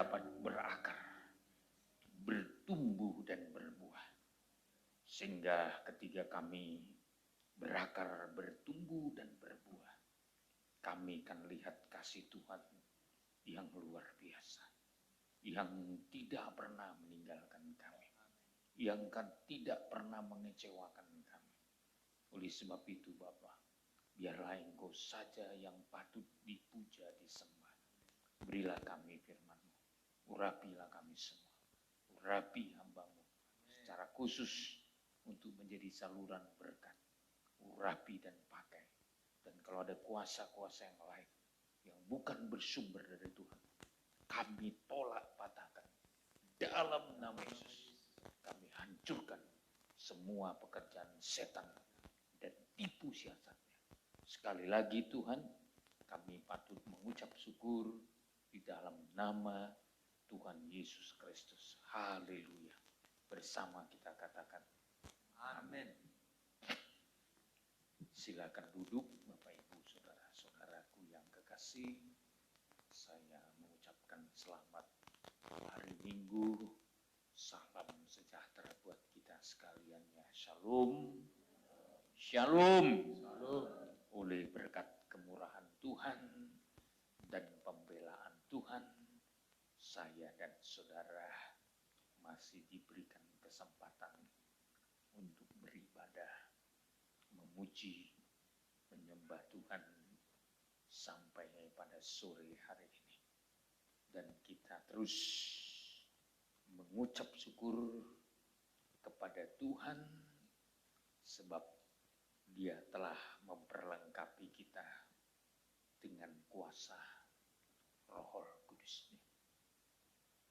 dapat berakar, bertumbuh dan berbuah. Sehingga ketika kami berakar, bertumbuh dan berbuah, kami akan lihat kasih Tuhan yang luar biasa, yang tidak pernah meninggalkan kami, yang tidak pernah mengecewakan kami. Oleh sebab itu Bapa, biarlah Engkau saja yang patut dipuja, disembah. Berilah kami firman-Mu, urapilah kami semua, urapi hamba-Mu secara khusus untuk menjadi saluran berkat, urapi dan pakai. Dan kalau ada kuasa-kuasa yang lain yang bukan bersumber dari Tuhan, kami tolak, patahkan dalam nama Yesus. Kami hancurkan semua pekerjaan setan dan tipu siasatnya. Sekali lagi Tuhan, kami patut mengucap syukur di dalam nama Tuhan Yesus Kristus. Haleluya. Bersama kita katakan amin. Silakan duduk Bapak Ibu saudara-saudaraku yang kekasih. Saya mengucapkan selamat hari Minggu. Salam sejahtera buat kita sekalian ya. Shalom. Shalom. Shalom. Oleh berkat kemurahan Tuhan dan pembelaan Tuhan, saya dan saudara masih diberikan kesempatan untuk beribadah, memuji, menyembah Tuhan sampai pada sore hari ini. Dan kita terus mengucap syukur kepada Tuhan sebab Dia telah memperlengkapi kita dengan kuasa Roh Kudus-Nya.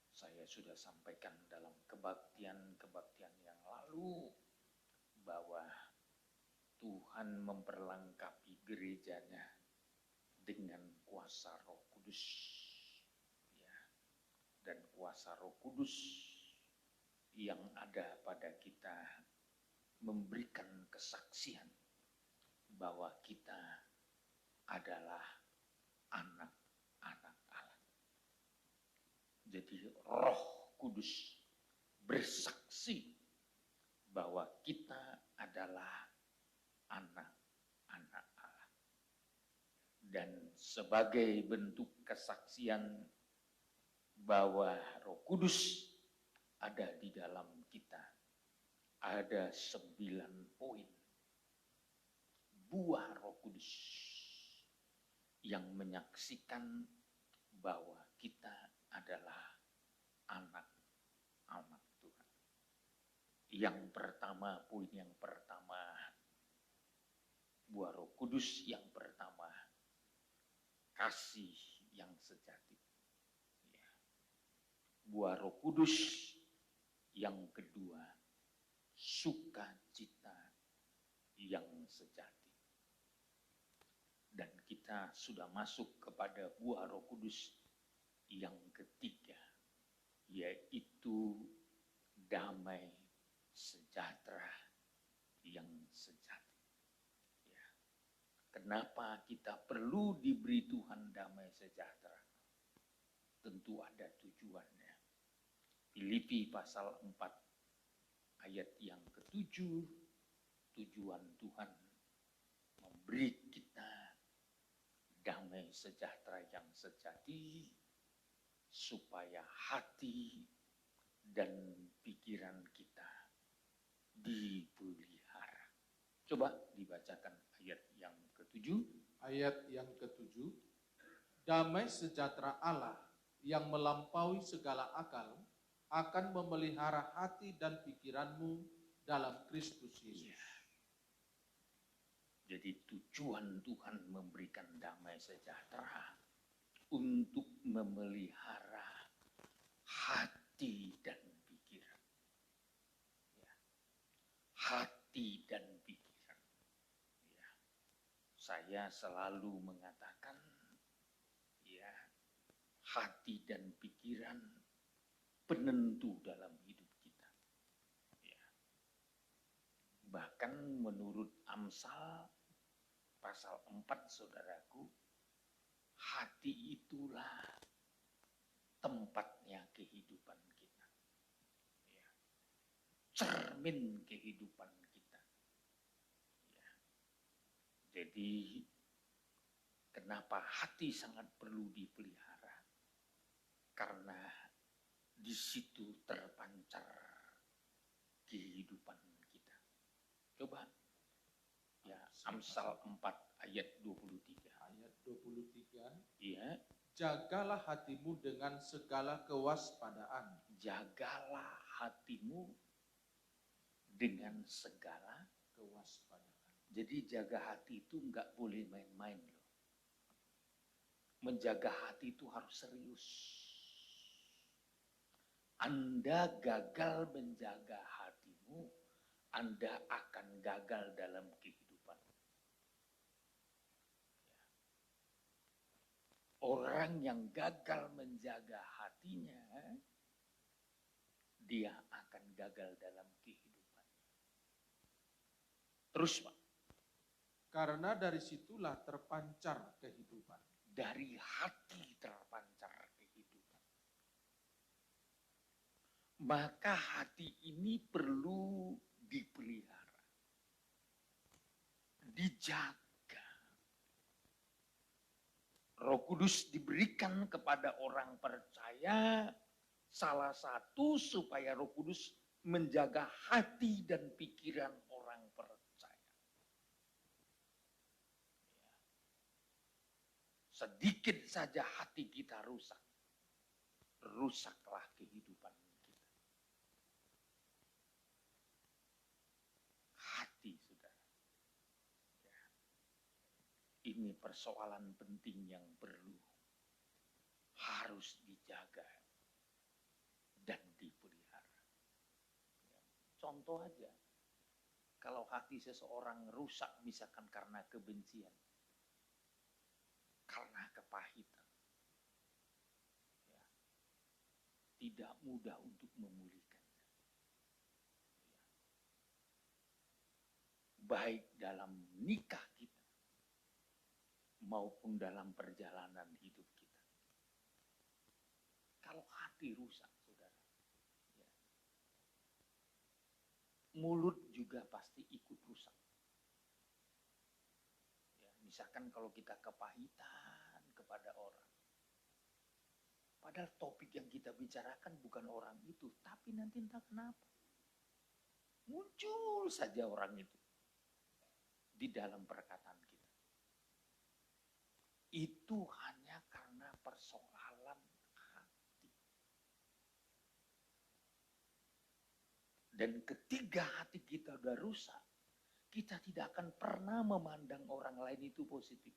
Saya sudah sampaikan dalam kebaktian-kebaktian yang lalu bahwa Tuhan memperlengkapi gerejanya dengan kuasa Roh Kudus. Ya. Dan kuasa Roh Kudus yang ada pada kita memberikan kesaksian bahwa kita adalah anak-anak Allah. Jadi Roh Kudus bersaksi bahwa kita adalah anak-anak Allah. Dan sebagai bentuk kesaksian bahwa Roh Kudus ada di dalam kita, ada 9 poin buah Roh Kudus yang menyaksikan bahwa kita adalah anak-anak Tuhan. Yang pertama, poin yang pertama, buah Roh Kudus yang pertama, kasih yang sejati. Ya. Buah Roh Kudus yang kedua, sukacita yang sejati. Dan kita sudah masuk kepada buah Roh Kudus yang ketiga, yaitu damai sejahtera yang sejati. Ya. Kenapa kita perlu diberi Tuhan damai sejahtera? Tentu ada tujuannya. Filipi pasal 4 ayat yang ke-7, tujuan Tuhan memberi kita damai sejahtera yang sejati supaya hati dan pikiran kita dipelihara. Coba dibacakan ayat yang ke-7. Ayat yang ke-7. Damai sejahtera Allah yang melampaui segala akal akan memelihara hati dan pikiranmu dalam Kristus Yesus. Ya. Jadi tujuan Tuhan memberikan damai sejahtera untuk memelihara hati dan pikiran. Ya. Hati dan pikiran. Ya. Saya selalu mengatakan, ya, hati dan pikiran penentu dalam hidup kita. Ya. Bahkan menurut Amsal pasal 4, saudaraku, hati itulah tempatnya kehidupan kita. Ya. Cermin kehidupan kita. Ya. Jadi kenapa hati sangat perlu dipelihara? Karena di situ terpancar kehidupan kita. Coba ya, Amsal 4 ayat 23. Ayat 23. Iya. Jagalah hatimu dengan segala kewaspadaan. Jagalah hatimu dengan segala Kewaspadaan. Jadi jaga hati itu nggak boleh main-main loh. Menjaga hati itu harus serius. Anda gagal menjaga hatimu, Anda akan gagal dalam kehidupan. Orang yang gagal menjaga hatinya, dia akan gagal dalam kehidupan. Terus Pak. Karena dari situlah terpancar kehidupan. Dari hati terpancar kehidupan. Maka hati ini perlu dipelihara. Dijaga. Roh Kudus diberikan kepada orang percaya, salah satu supaya Roh Kudus menjaga hati dan pikiran orang percaya. Sedikit saja hati kita rusak, rusaklah kehidupan kita. Hati, saudara. Ya. Ini persoalan penting yang perlu, harus dijaga dan dipelihara. Ya. Contoh aja, kalau hati seseorang rusak misalkan karena kebencian, karena kepahitan, ya, tidak mudah untuk memulihkannya. Ya. Baik dalam nikah kita maupun dalam perjalanan hidup kita. Kalau hati rusak, saudara, ya, mulut juga pasti ikut rusak. Ya, misalkan kalau kita kepahitan kepada orang, padahal topik yang kita bicarakan bukan orang itu, tapi nanti entah kenapa muncul saja orang itu di dalam perkataan kita. Itu hanya karena persoalan hati. Dan ketika hati kita udah rusak, kita tidak akan pernah memandang orang lain itu positif.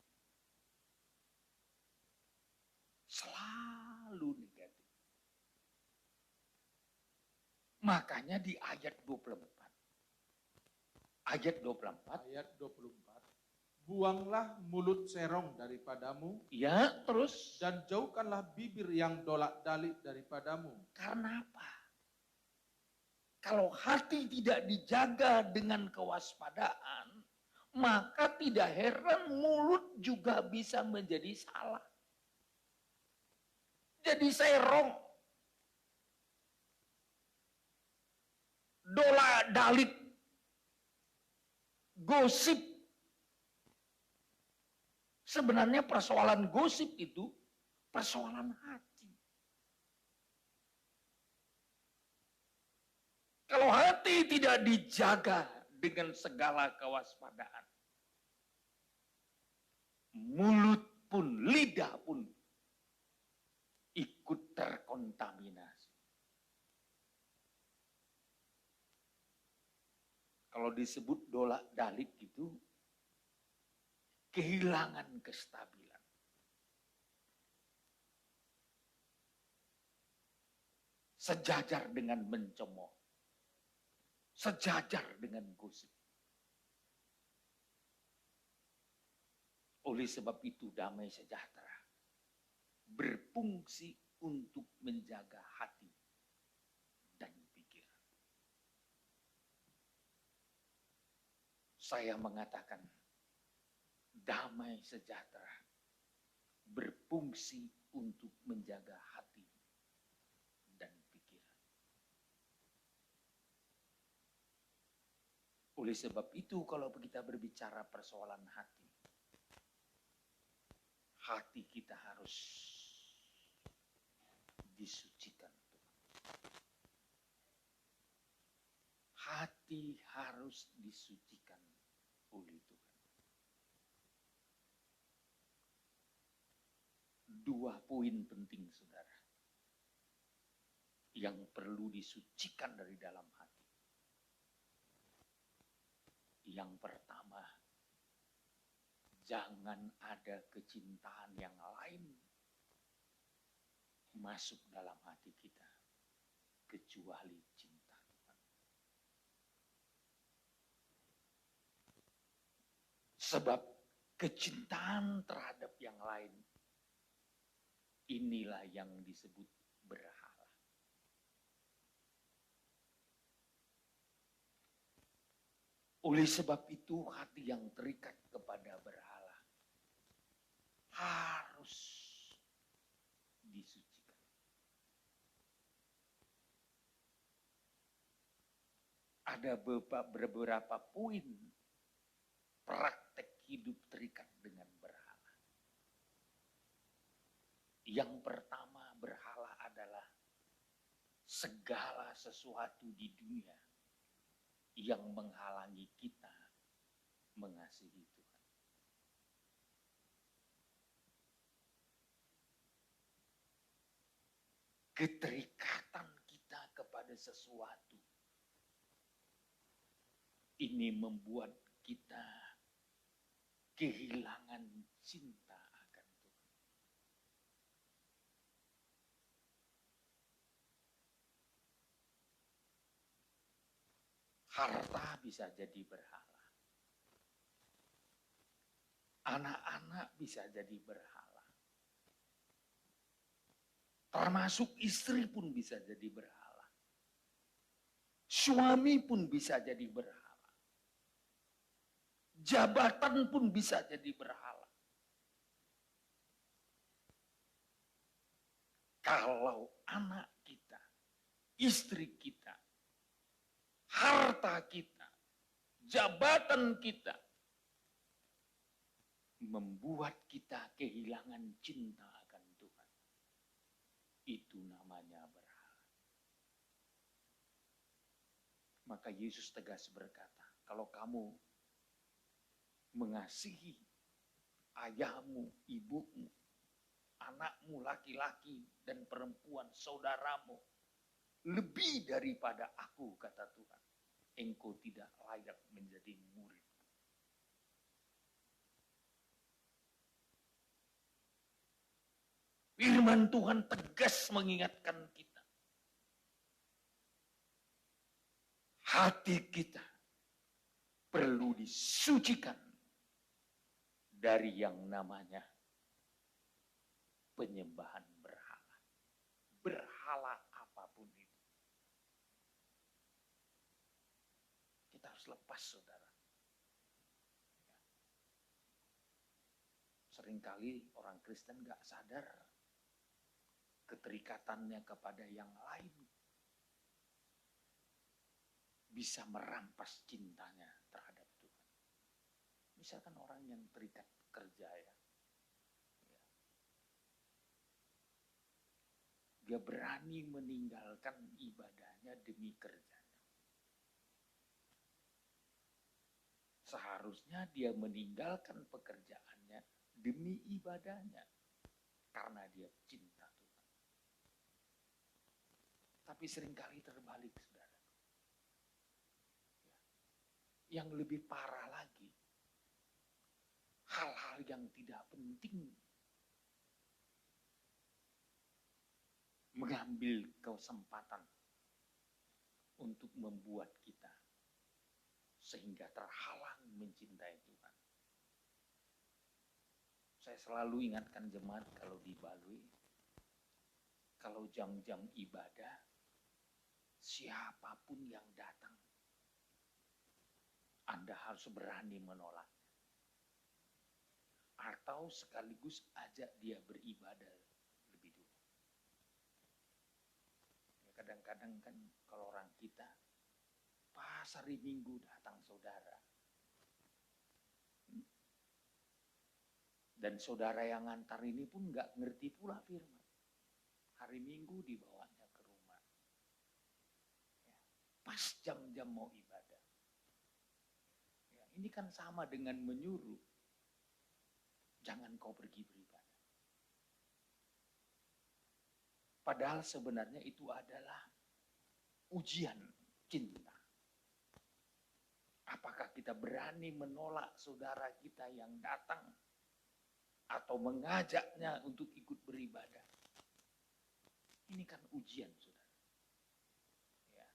Selalu negatif. Makanya di ayat 24. Ayat 24. Ayat 24. Buanglah mulut serong daripadamu. Ya, terus. Dan jauhkanlah bibir yang dolak-dalik daripadamu. Karena apa? Kalau hati tidak dijaga dengan kewaspadaan, maka tidak heran mulut juga bisa menjadi salah. Jadi serong, dolak-dalik, gosip. Sebenarnya persoalan gosip itu persoalan hati. Kalau hati tidak dijaga dengan segala kewaspadaan, mulut pun, lidah pun ikut terkontaminasi. Kalau disebut dolak-dalik itu, kehilangan kestabilan. Sejajar dengan mencemooh. Sejajar dengan gosip. Oleh sebab itu damai sejahtera berfungsi untuk menjaga hati dan pikiran. Saya mengatakan damai sejahtera berfungsi untuk menjaga hati Oleh sebab itu kalau kita berbicara persoalan hati, hati kita harus disucikan. Hati harus disucikan oleh Tuhan. Dua poin penting, saudara, yang perlu disucikan dari dalam hati. Yang pertama, jangan ada kecintaan yang lain masuk dalam hati kita kecuali cinta Tuhan. Sebab kecintaan terhadap yang lain, inilah yang disebut berhala. Oleh sebab itu hati yang terikat kepada berhala harus disucikan. Ada beberapa poin praktek hidup terikat dengan berhala. Yang pertama, berhala adalah segala sesuatu di dunia yang menghalangi kita mengasihi Tuhan. Keterikatan kita kepada sesuatu ini membuat kita kehilangan cinta akan Tuhan. Harta bisa jadi berhala. Anak-anak bisa jadi berhala. Termasuk istri pun bisa jadi berhala. Suami pun bisa jadi berhala. Jabatan pun bisa jadi berhala. Kalau anak kita, istri kita, harta kita, jabatan kita membuat kita kehilangan cinta akan Tuhan, itu namanya berhala. Maka Yesus tegas berkata, kalau kamu mengasihi ayahmu, ibumu, anakmu laki-laki dan perempuan, saudaramu, lebih daripada aku, kata Tuhan, engkau tidak layak menjadi murid. Firman Tuhan tegas mengingatkan kita. Hati kita perlu disucikan dari yang namanya penyembahan berhala. Berhala apapun itu. Kita harus lepas, saudara. Seringkali orang Kristen gak sadar keterikatannya kepada yang lain bisa merampas cintanya terhadap Tuhan. Misalkan orang yang terikat kerja ya. Dia berani meninggalkan ibadahnya demi kerjanya. Seharusnya dia meninggalkan pekerjaannya demi ibadahnya karena dia cinta Tuhan. Tapi seringkali terbalik, saudara. Yang lebih parah lagi, hal-hal yang tidak penting mengambil kesempatan untuk membuat kita sehingga terhalang mencintai Tuhan. Saya selalu ingatkan jemaat kalau di Balui, kalau jam-jam ibadah, siapapun yang datang, Anda harus berani menolaknya. Atau sekaligus ajak dia beribadah lebih dulu. Kadang-kadang kan kalau orang kita Pas hari Minggu datang saudara. Dan saudara yang ngantar ini pun nggak ngerti pula firman. Hari Minggu dibawanya ke rumah. Ya, pas jam-jam mau ibadah. Ya, ini kan sama dengan menyuruh. Jangan kau pergi beribadah. Padahal sebenarnya itu adalah ujian cinta. Apakah kita berani menolak saudara kita yang datang atau mengajaknya untuk ikut beribadah? Ini kan ujian, saudara. Ya.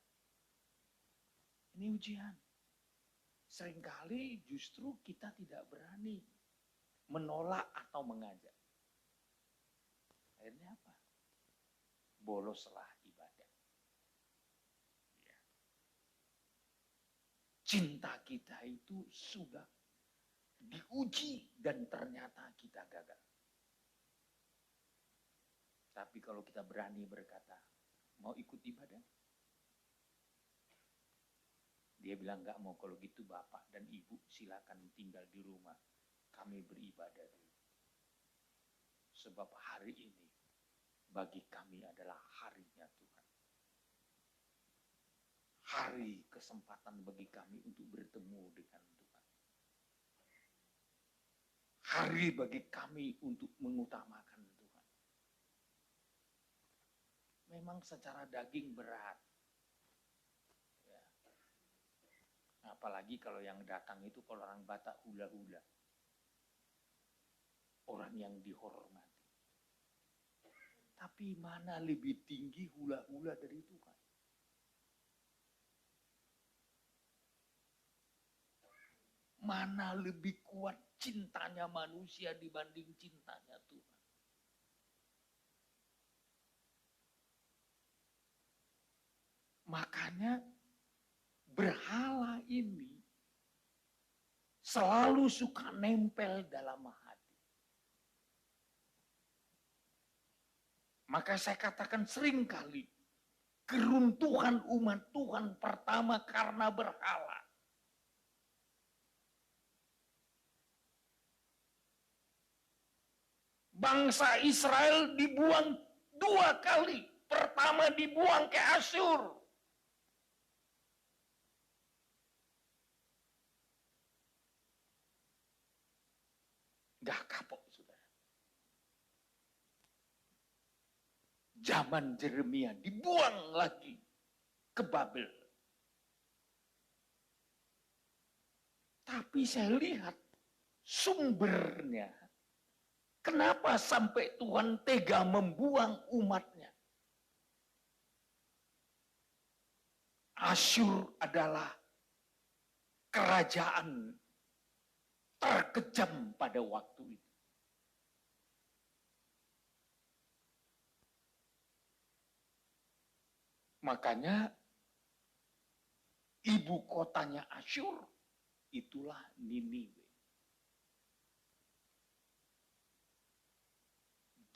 Ini ujian. Seringkali justru kita tidak berani menolak atau mengajak. Akhirnya apa? Boloslah ibadah. Ya. Cinta kita itu sudah diuji dan ternyata kita gagal. Tapi kalau kita berani berkata, mau ikut ibadah? Dia bilang enggak mau, kalau gitu bapak dan ibu silakan tinggal di rumah. Kami beribadah dulu. Sebab hari ini bagi kami adalah harinya Tuhan. Hari kesempatan bagi kami untuk bertemu dengan Tuhan. Hari bagi kami untuk mengutamakan Tuhan. Memang secara daging berat. Ya. Apalagi kalau yang datang itu kalau orang Batak hula-hula. Orang yang dihormati. Tapi mana lebih tinggi hula-hula dari Tuhan? Mana lebih kuat cintanya manusia dibanding cintanya Tuhan? Makanya berhala ini selalu suka nempel dalam hati. Maka saya katakan seringkali keruntuhan umat Tuhan pertama karena berhala. Bangsa Israel dibuang 2 kali. Pertama dibuang ke Asyur. Gak kapok, saudara. Zaman Yeremia dibuang lagi ke Babel. Tapi saya lihat sumbernya. Kenapa sampai Tuhan tega membuang umatnya? Asyur adalah kerajaan terkejam pada waktu itu. Makanya ibu kotanya Asyur itulah Niniwe.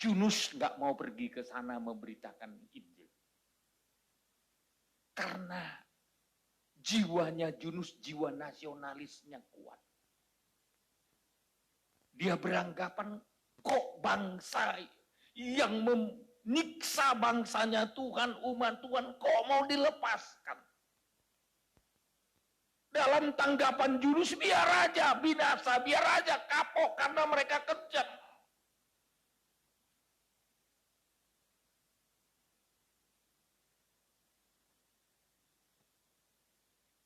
Yunus nggak mau pergi ke sana memberitakan Injil. Karena jiwanya Yunus, jiwa nasionalisnya kuat. Dia beranggapan kok bangsa yang menyiksa bangsanya Tuhan, umat Tuhan, kok mau dilepaskan? Dalam tanggapan Yunus, biar aja binasa, biar aja kapok karena mereka kejam.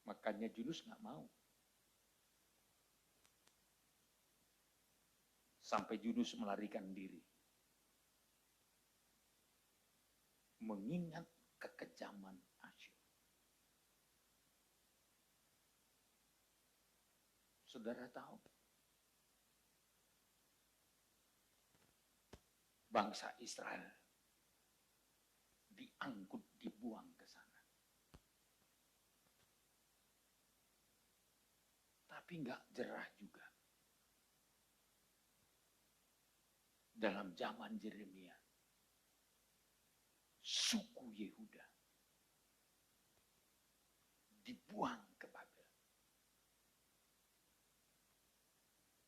Makanya Yunus nggak mau. Sampai Yunus melarikan diri. Mengingat kekejaman Asyur. Saudara tahu? Bangsa Israel diangkut, dibuang ke sana. Tapi nggak jerah juga. Dalam zaman Yeremia, suku Yehuda dibuang ke Babel.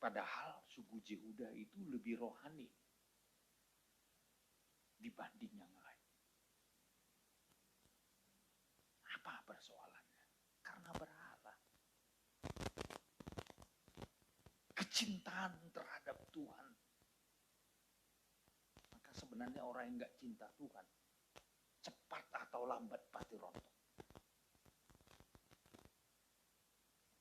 Padahal suku Yehuda itu lebih rohani dibanding yang lain. Apa persoalannya? Karena berhala. Kecintaan terhadap Tuhan. Maka sebenarnya orang yang nggak cinta Tuhan, cepat atau lambat pasti rontok.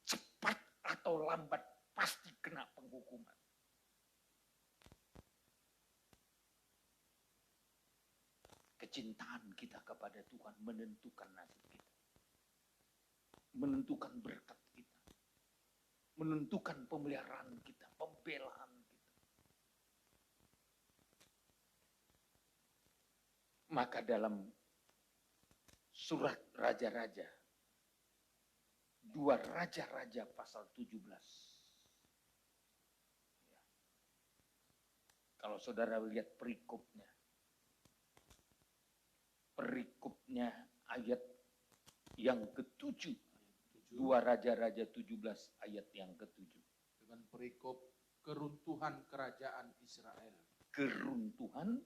Cepat atau lambat pasti kena penghukuman. Kecintaan kita kepada Tuhan menentukan nasib kita. Menentukan berkat kita. Menentukan pemeliharaan kita, pembelaan kita. Maka dalam surat Raja-Raja, 2 Raja-Raja pasal 17. Ya. Kalau saudara lihat perikopnya ayat yang ke-7. 2 Raja-Raja 17 ayat yang ke-7. Dengan perikop keruntuhan kerajaan Israel. Keruntuhan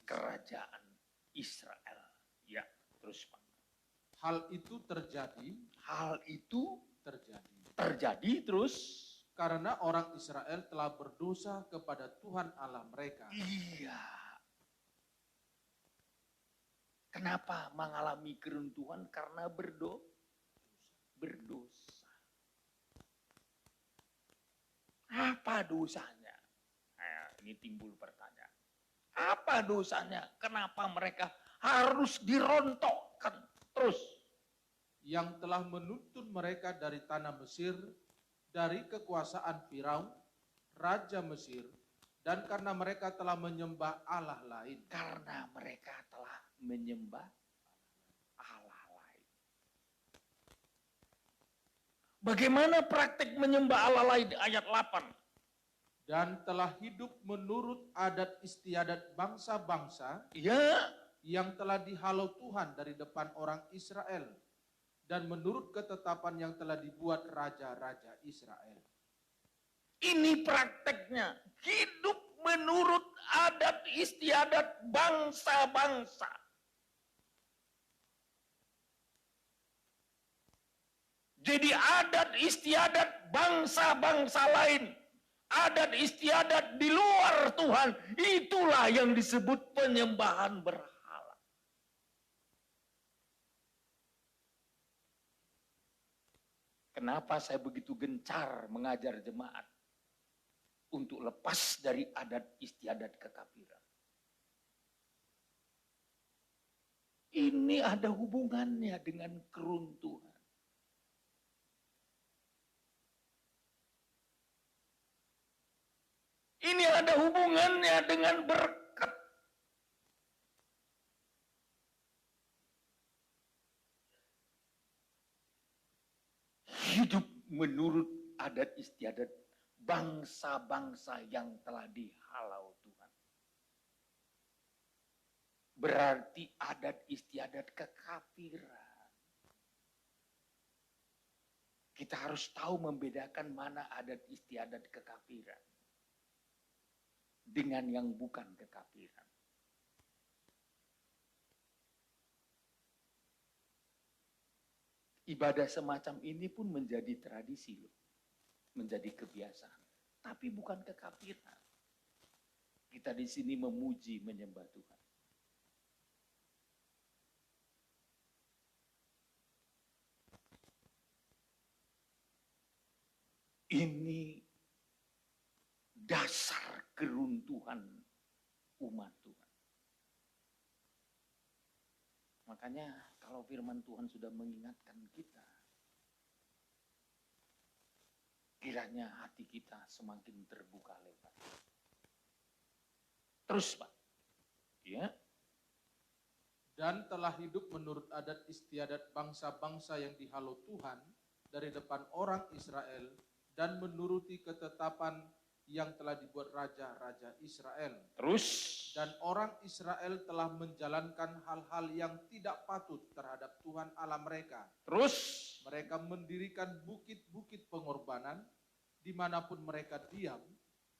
kerajaan Israel. Ya, terus Pak. Hal itu terjadi terus karena orang Israel telah berdosa kepada Tuhan Allah mereka. Iya. Kenapa mengalami keruntuhan? Karena berdosa. Apa dosanya? Nah, ini timbul pertanyaan. Apa dosanya? Kenapa mereka harus dirontokkan terus? Yang telah menuntun mereka dari tanah Mesir, dari kekuasaan Firaun, Raja Mesir, dan karena mereka telah menyembah Allah lain. Karena mereka telah menyembah Allah lain. Bagaimana praktik menyembah Allah lain? Ayat 8. Dan telah hidup menurut adat istiadat bangsa-bangsa Ya, yang telah dihalau Tuhan dari depan orang Israel, dan menurut ketetapan yang telah dibuat raja-raja Israel. ini prakteknya. Hidup menurut adat istiadat bangsa-bangsa. Jadi adat istiadat bangsa-bangsa lain, adat istiadat di luar Tuhan, itulah yang disebut penyembahan berhala. Kenapa saya begitu gencar mengajar jemaat untuk lepas dari adat istiadat kekafiran? Ini ada hubungannya dengan keruntuhan. Ini ada hubungannya dengan berkat. Hidup menurut adat istiadat bangsa-bangsa yang telah dihalau Tuhan. Berarti adat istiadat kekafiran. Kita harus tahu membedakan mana adat istiadat kekafiran dengan yang bukan kekafiran. Ibadah semacam ini pun menjadi tradisi loh. Menjadi kebiasaan. Tapi bukan kekafiran. Kita di sini memuji, menyembah Tuhan. Ini dasar keruntuhan umat Tuhan. Makanya kalau firman Tuhan sudah mengingatkan kita, kiranya hati kita semakin terbuka lebar. Terus Pak, ya. Dan telah hidup menurut adat istiadat bangsa-bangsa yang dihalau Tuhan dari depan orang Israel, dan menuruti ketetapan yang telah dibuat raja-raja Israel. Terus, Dan orang Israel telah menjalankan hal-hal yang tidak patut terhadap Tuhan Allah mereka. terus, Mereka mendirikan bukit-bukit pengorbanan dimanapun mereka diam,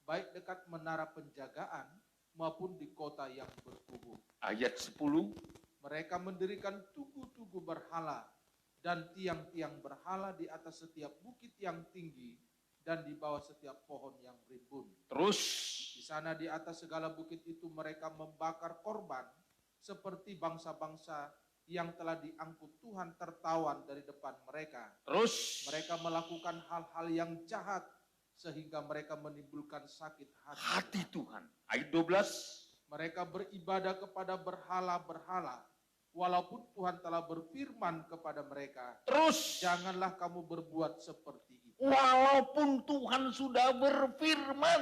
baik dekat menara penjagaan maupun di kota yang berkubu. ayat 10, Mereka mendirikan tugu-tugu berhala dan tiang-tiang berhala di atas setiap bukit yang tinggi dan di bawah setiap pohon yang rimbun. terus, Di sana di atas segala bukit itu mereka membakar korban seperti bangsa-bangsa yang telah diangkut Tuhan tertawan dari depan mereka. terus, Mereka melakukan hal-hal yang jahat sehingga mereka menimbulkan sakit hati Tuhan. Ayat 12, Mereka beribadah kepada berhala-berhala, walaupun Tuhan telah berfirman kepada mereka, terus, janganlah kamu berbuat seperti itu. walaupun Tuhan sudah berfirman.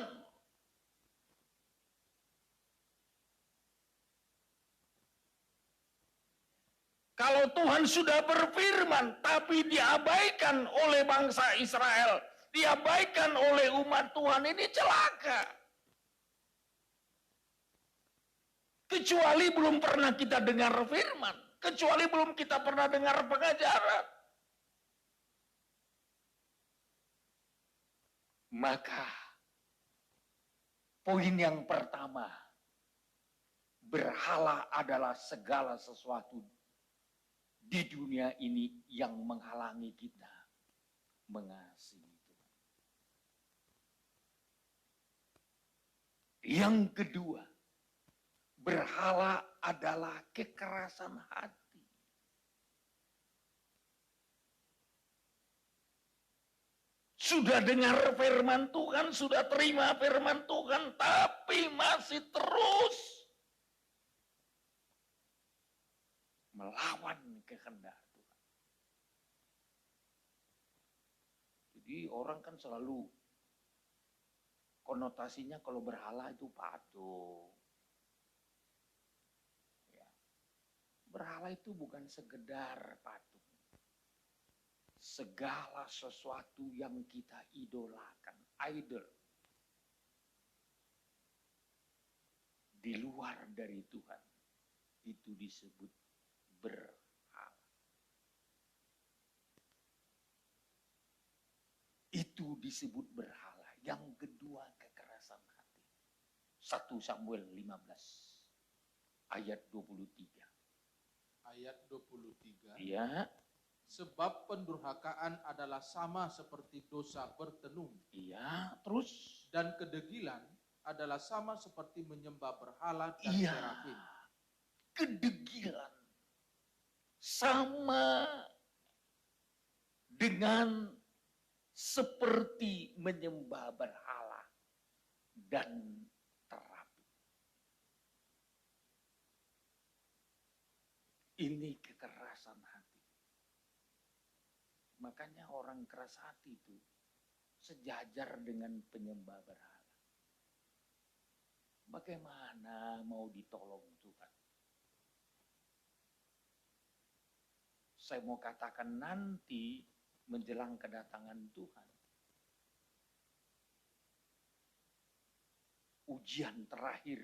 Kalau Tuhan sudah berfirman, tapi diabaikan oleh bangsa Israel, diabaikan oleh umat Tuhan, ini celaka. Kecuali belum pernah kita dengar firman, kecuali belum kita pernah dengar pengajaran. Maka, poin yang pertama, berhala adalah segala sesuatu di dunia ini yang menghalangi kita mengasihi Tuhan. Yang kedua, berhala adalah kekerasan hati. Sudah dengar firman Tuhan, sudah terima firman Tuhan, tapi masih terus melawan kehendak Tuhan. Jadi orang kan selalu konotasinya kalau berhala itu patung. Ya. Berhala itu bukan sekedar patung. Segala sesuatu yang kita idolakan, idol, di luar dari Tuhan, itu disebut berhala. Itu disebut berhala. Yang kedua, kekerasan hati. 1 Samuel 15 ayat 23. Ayat 23. Iya, Sebab pendurhakaan adalah sama seperti dosa bertenung, iya, terus. dan kedegilan adalah sama seperti menyembah berhala dan Iya, serafim. kedegilan sama dengan seperti menyembah berhala dan terapi. Ini kekerasan hati. Makanya orang keras hati itu sejajar dengan penyembah berhala. Bagaimana mau ditolong Tuhan? Saya mau katakan nanti menjelang kedatangan Tuhan, ujian terakhir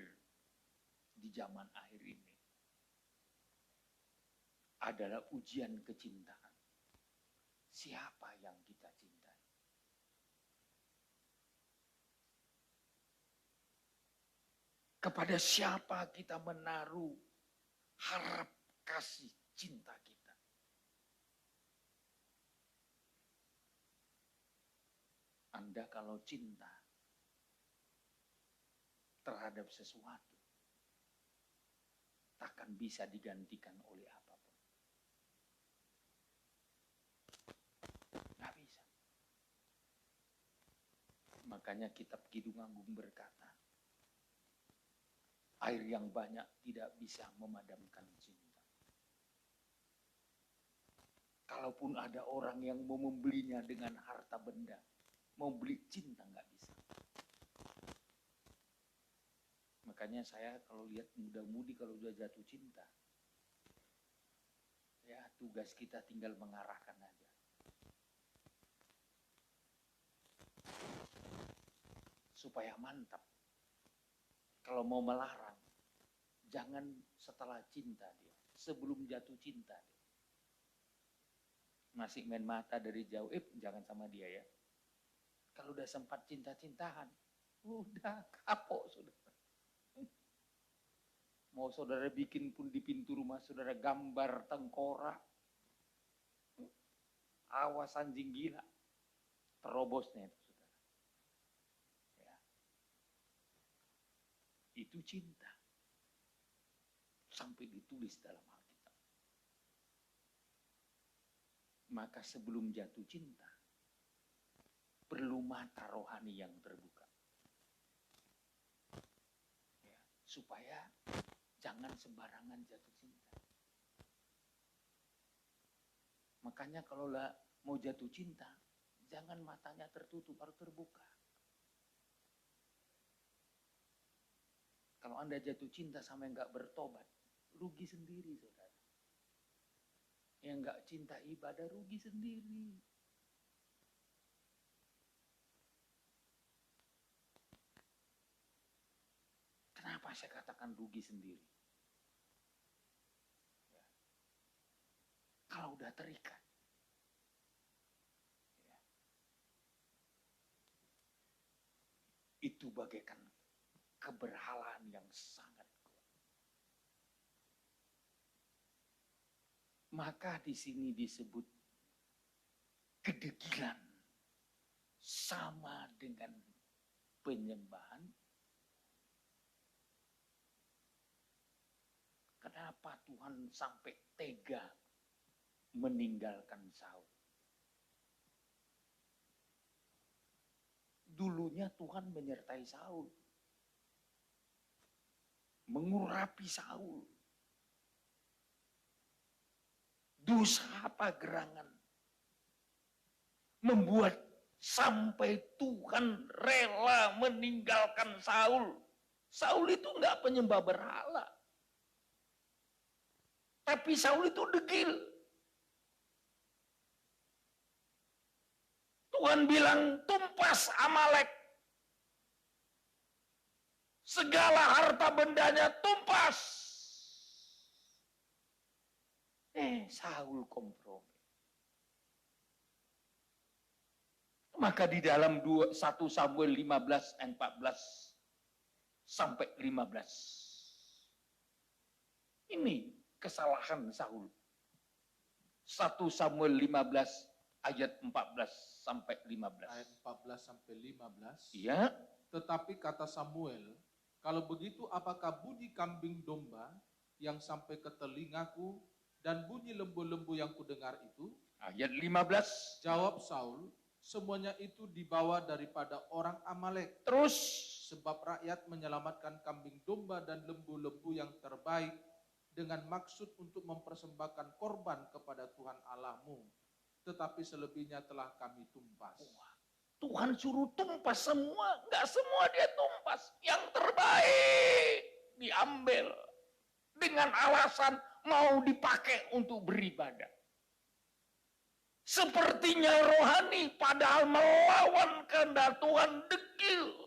di zaman akhir ini adalah ujian kecintaan. Siapa yang kita cintai? Kepada siapa kita menaruh harap kasih cinta kita? Anda kalau cinta terhadap sesuatu, takkan bisa digantikan oleh apapun. Nggak bisa. Makanya kitab Kidung Agung berkata, air yang banyak tidak bisa memadamkan cinta. Kalaupun ada orang yang mau membelinya dengan harta benda, mau beli cinta nggak bisa. Makanya saya kalau lihat muda-mudi kalau udah jatuh cinta, ya tugas kita tinggal mengarahkan aja. supaya mantap. Kalau mau melarang, jangan setelah cinta dia, sebelum jatuh cinta dia. Masih main mata dari jauh, jangan sama dia ya. Kalau udah sempat cinta-cintahan, udah kapok saudara. Mau saudara bikin pun di pintu rumah saudara gambar tengkorak, awas anjing gila, terobosnya itu saudara. Ya. Itu cinta. Sampai ditulis dalam Alkitab. Maka sebelum jatuh cinta, perlu mata rohani yang terbuka. Ya, supaya jangan sembarangan jatuh cinta. Makanya kalau mau jatuh cinta, jangan matanya tertutup, harus terbuka. Kalau Anda jatuh cinta sama yang gak bertobat, rugi sendiri saudara. Yang gak cinta ibadah, rugi sendiri. Kenapa saya katakan rugi sendiri? Ya. Kalau udah terikat. Ya. Itu bagaikan keberhalaan yang sangat kuat. Maka di sini disebut kedegilan sama dengan penyembahan. Kenapa Tuhan sampai tega meninggalkan Saul? Dulunya Tuhan menyertai Saul, mengurapi Saul. Dosa apa gerangan membuat sampai Tuhan rela meninggalkan Saul. Saul itu enggak penyembah berhala. Tapi Saul itu degil. Tuhan bilang tumpas Amalek. Segala harta bendanya tumpas. Saul kompromi. Maka di dalam 1 Samuel 15 ayat 14 sampai 15. Ini kesalahan Saul. 1 Samuel 15 ayat 14 sampai 15. Ayat 14 sampai 15. Iya. Tetapi kata Samuel, kalau begitu apakah bunyi kambing domba yang sampai ke telingaku dan bunyi lembu-lembu yang kudengar itu? Ayat 15. Jawab Saul, semuanya itu dibawa daripada orang Amalek. Terus. Sebab rakyat menyelamatkan kambing domba dan lembu-lembu yang terbaik dengan maksud untuk mempersembahkan korban kepada Tuhan Allahmu. Tetapi selebihnya telah kami tumpas. Tuhan suruh tumpas semua. Enggak semua dia tumpas. Yang terbaik diambil. Dengan alasan mau dipakai untuk beribadah. Sepertinya rohani padahal melawan kehendak Tuhan, degil.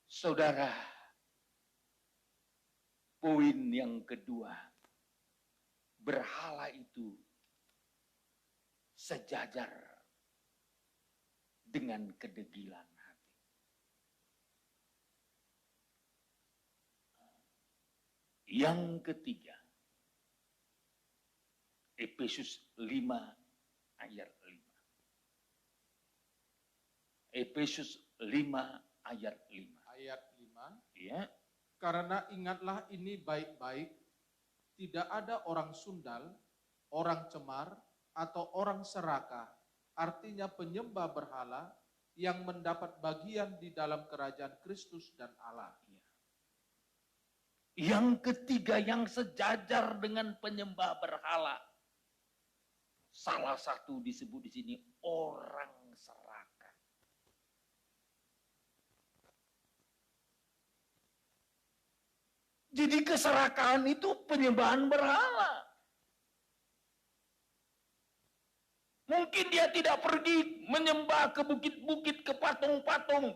Saudara, poin yang kedua, berhala itu sejajar dengan kedegilan hati. Yang ketiga, Efesus 5 ayat 5. Efesus 5 ayat 5. Ayat 5. Ya. Karena ingatlah ini baik-baik, tidak ada orang sundal, orang cemar, atau orang serakah, artinya penyembah berhala, yang mendapat bagian di dalam kerajaan Kristus dan Allah. Yang ketiga yang sejajar dengan penyembah berhala. Salah satu disebut di sini orang serakah. Jadi keserakahan itu penyembahan berhala. Mungkin dia tidak pergi menyembah ke bukit-bukit, ke patung-patung.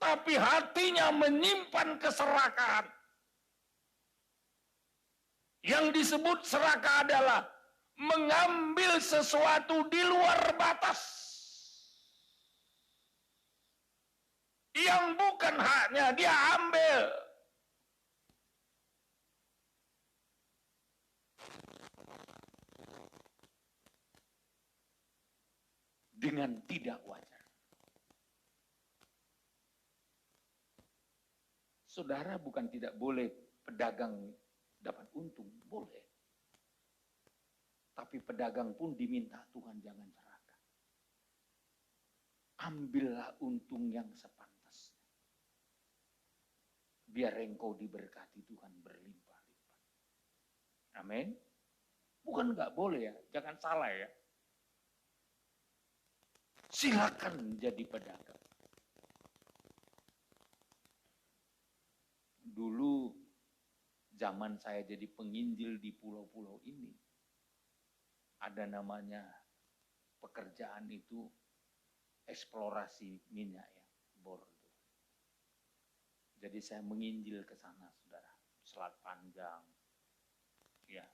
Tapi hatinya menyimpan keserakahan. Yang disebut serakah adalah mengambil sesuatu di luar batas. Yang bukan haknya dia ambil. Dengan tidak wajar. Saudara, bukan tidak boleh pedagang dapat untung, boleh. Tapi pedagang pun diminta Tuhan jangan serakah. Ambillah untung yang sepantasnya. Biar engkau diberkati Tuhan berlimpah-limpah. Amin. Bukan nggak boleh ya, jangan salah ya. Silakan jadi pedagang. Dulu zaman saya jadi penginjil di pulau-pulau ini, ada namanya pekerjaan itu eksplorasi minyak ya, Bordeaux. Jadi saya menginjil ke sana, saudara. Selat Panjang, ya,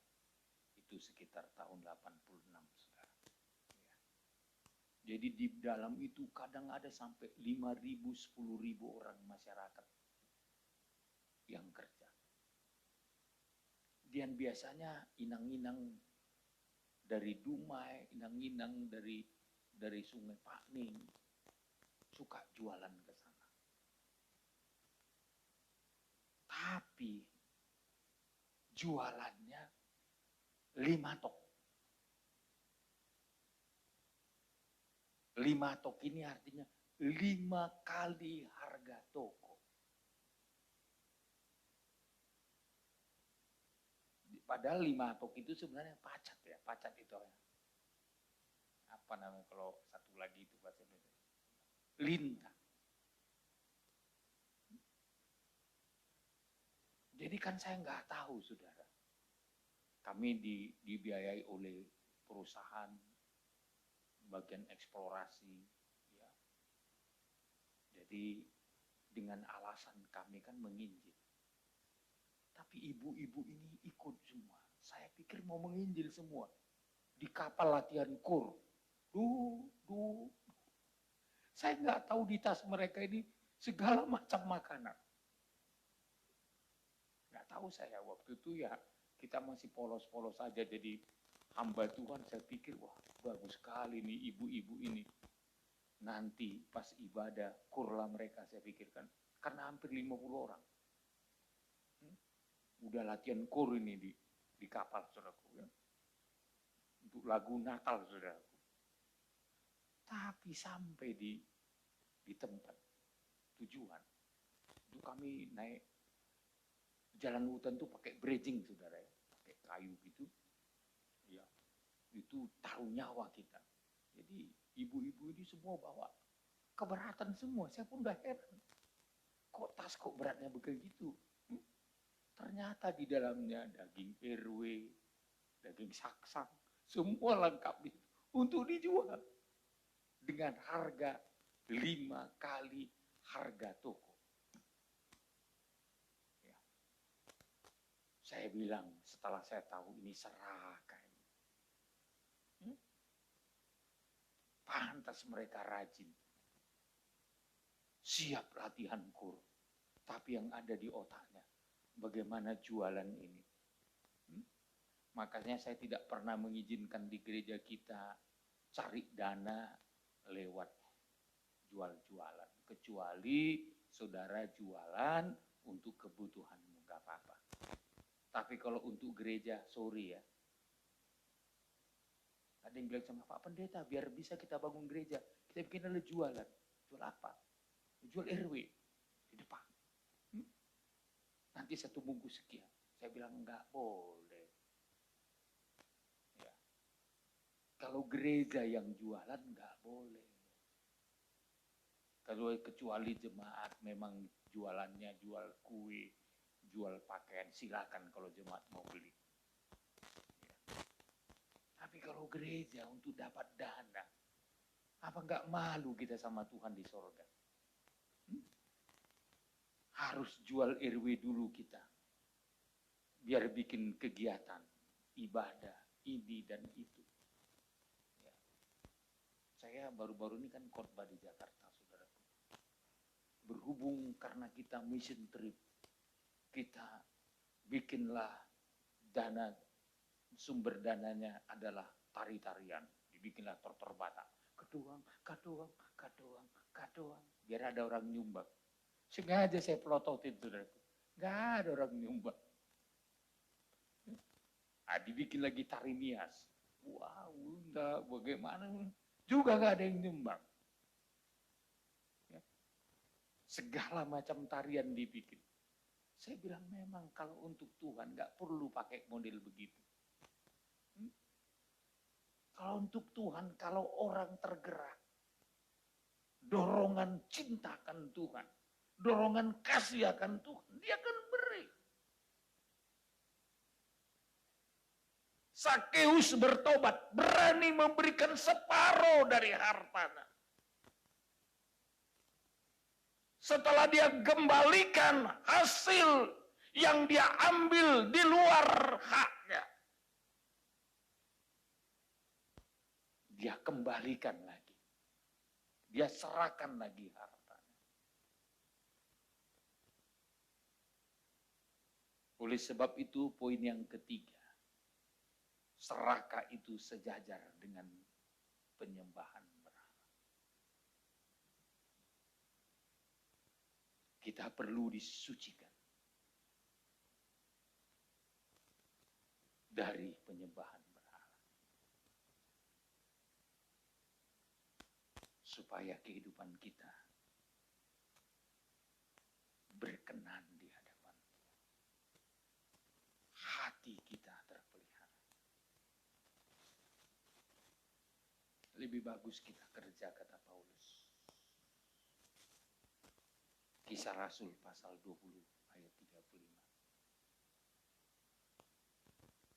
itu sekitar tahun 86, saudara. Jadi di dalam itu kadang ada sampai 5.000, 10.000 orang masyarakat yang kerja. Dan biasanya inang-inang dari Dumai, inang-inang dari Sungai Pakning suka jualan ke sana. Tapi jualannya 5 tok. 5 tok ini artinya 5 kali harga toko. Padahal 5 tok itu sebenarnya pacat ya, pacat itu ya. Apa namanya kalau satu lagi itu bahasa Indonesia? Lintah. Jadi kan saya nggak tahu, saudara. Kami dibiayai oleh perusahaan bagian eksplorasi, ya. Jadi dengan alasan kami kan menginjil. Tapi ibu-ibu ini ikut semua. Saya pikir mau menginjil semua. Di kapal latihan kur. Saya nggak tahu di tas mereka ini segala macam makanan. Nggak tahu saya waktu itu ya, kita masih polos-polos saja jadi hamba Tuhan. Saya pikir wah bagus sekali nih ibu-ibu ini. Nanti pas ibadah kurlah mereka, saya pikirkan. Karena hampir 50 orang. Udah latihan kur ini di kapal, saudaraku. Ya. Untuk lagu Natal, saudaraku. Tapi sampai di tempat tujuan, itu kami naik jalan hutan tuh pakai bridging, saudara ya. Pakai kayu gitu. Ya, itu taruh nyawa kita. Jadi ibu-ibu ini semua bawa keberatan semua. Saya pun udah heran. Kok tas kok beratnya begitu? Ternyata di dalamnya daging RW, daging saksang, semua lengkap untuk dijual dengan harga 5 kali harga toko. Ya. Saya bilang setelah saya tahu ini serakah. Pantas mereka rajin. Siap latihan kur. Tapi yang ada di otaknya, bagaimana jualan ini. Makanya saya tidak pernah mengizinkan di gereja kita cari dana lewat jual-jualan. Kecuali saudara jualan untuk kebutuhanmu, gak apa-apa. Tapi kalau untuk gereja, sorry ya. Ada yang bilang sama Pak Pendeta, biar bisa kita bangun gereja, kita bikin adalah jualan. Jual apa? Jual RW di depan. Nanti 1 bungkus sekian. Saya bilang enggak boleh. Ya. Kalau gereja yang jualan enggak boleh. Kalau kecuali jemaat memang jualannya jual kue, jual pakaian, silakan kalau jemaat mau beli. Ya. Tapi kalau mau gereja untuk dapat dana. Apa enggak malu kita sama Tuhan di sorga? Harus jual RW dulu kita. Biar bikin kegiatan, ibadah, ini dan itu. Ya. Saya baru-baru ini kan khotbah di Jakarta, saudaraku. Berhubung karena kita mission trip, kita bikinlah dana, sumber dananya adalah tari-tarian. Dibikinlah tortor Batak. Kadoang, kadoang, kadoang, kadoang. Biar ada orang nyumbang. Sengaja saya pelototin, saudaraku. Nggak ada orang nyumbang. Dibikin lagi tari nias. Wow, enggak, bagaimana? Juga nggak ada yang nyumbang. Ya. Segala macam tarian dibikin. Saya bilang memang kalau untuk Tuhan nggak perlu pakai model begitu. Kalau untuk Tuhan, kalau orang tergerak, dorongan cinta akan Tuhan, dorongan kasih akan Tuhan, dia akan beri. Sakeus bertobat, berani memberikan separuh dari hartanya. Setelah dia kembalikan hasil yang dia ambil di luar haknya, dia kembalikan lagi. Dia serahkan lagi hartanya. Oleh sebab itu poin yang ketiga, serakah itu sejajar dengan penyembahan berhala. Kita perlu disucikan dari penyembahan berhala. Supaya kehidupan kita berkenan di hadapan Tuhan. Hati kita terpelihara. Lebih bagus kita kerja, kata Paulus. Kisah Rasul pasal 20 ayat 35.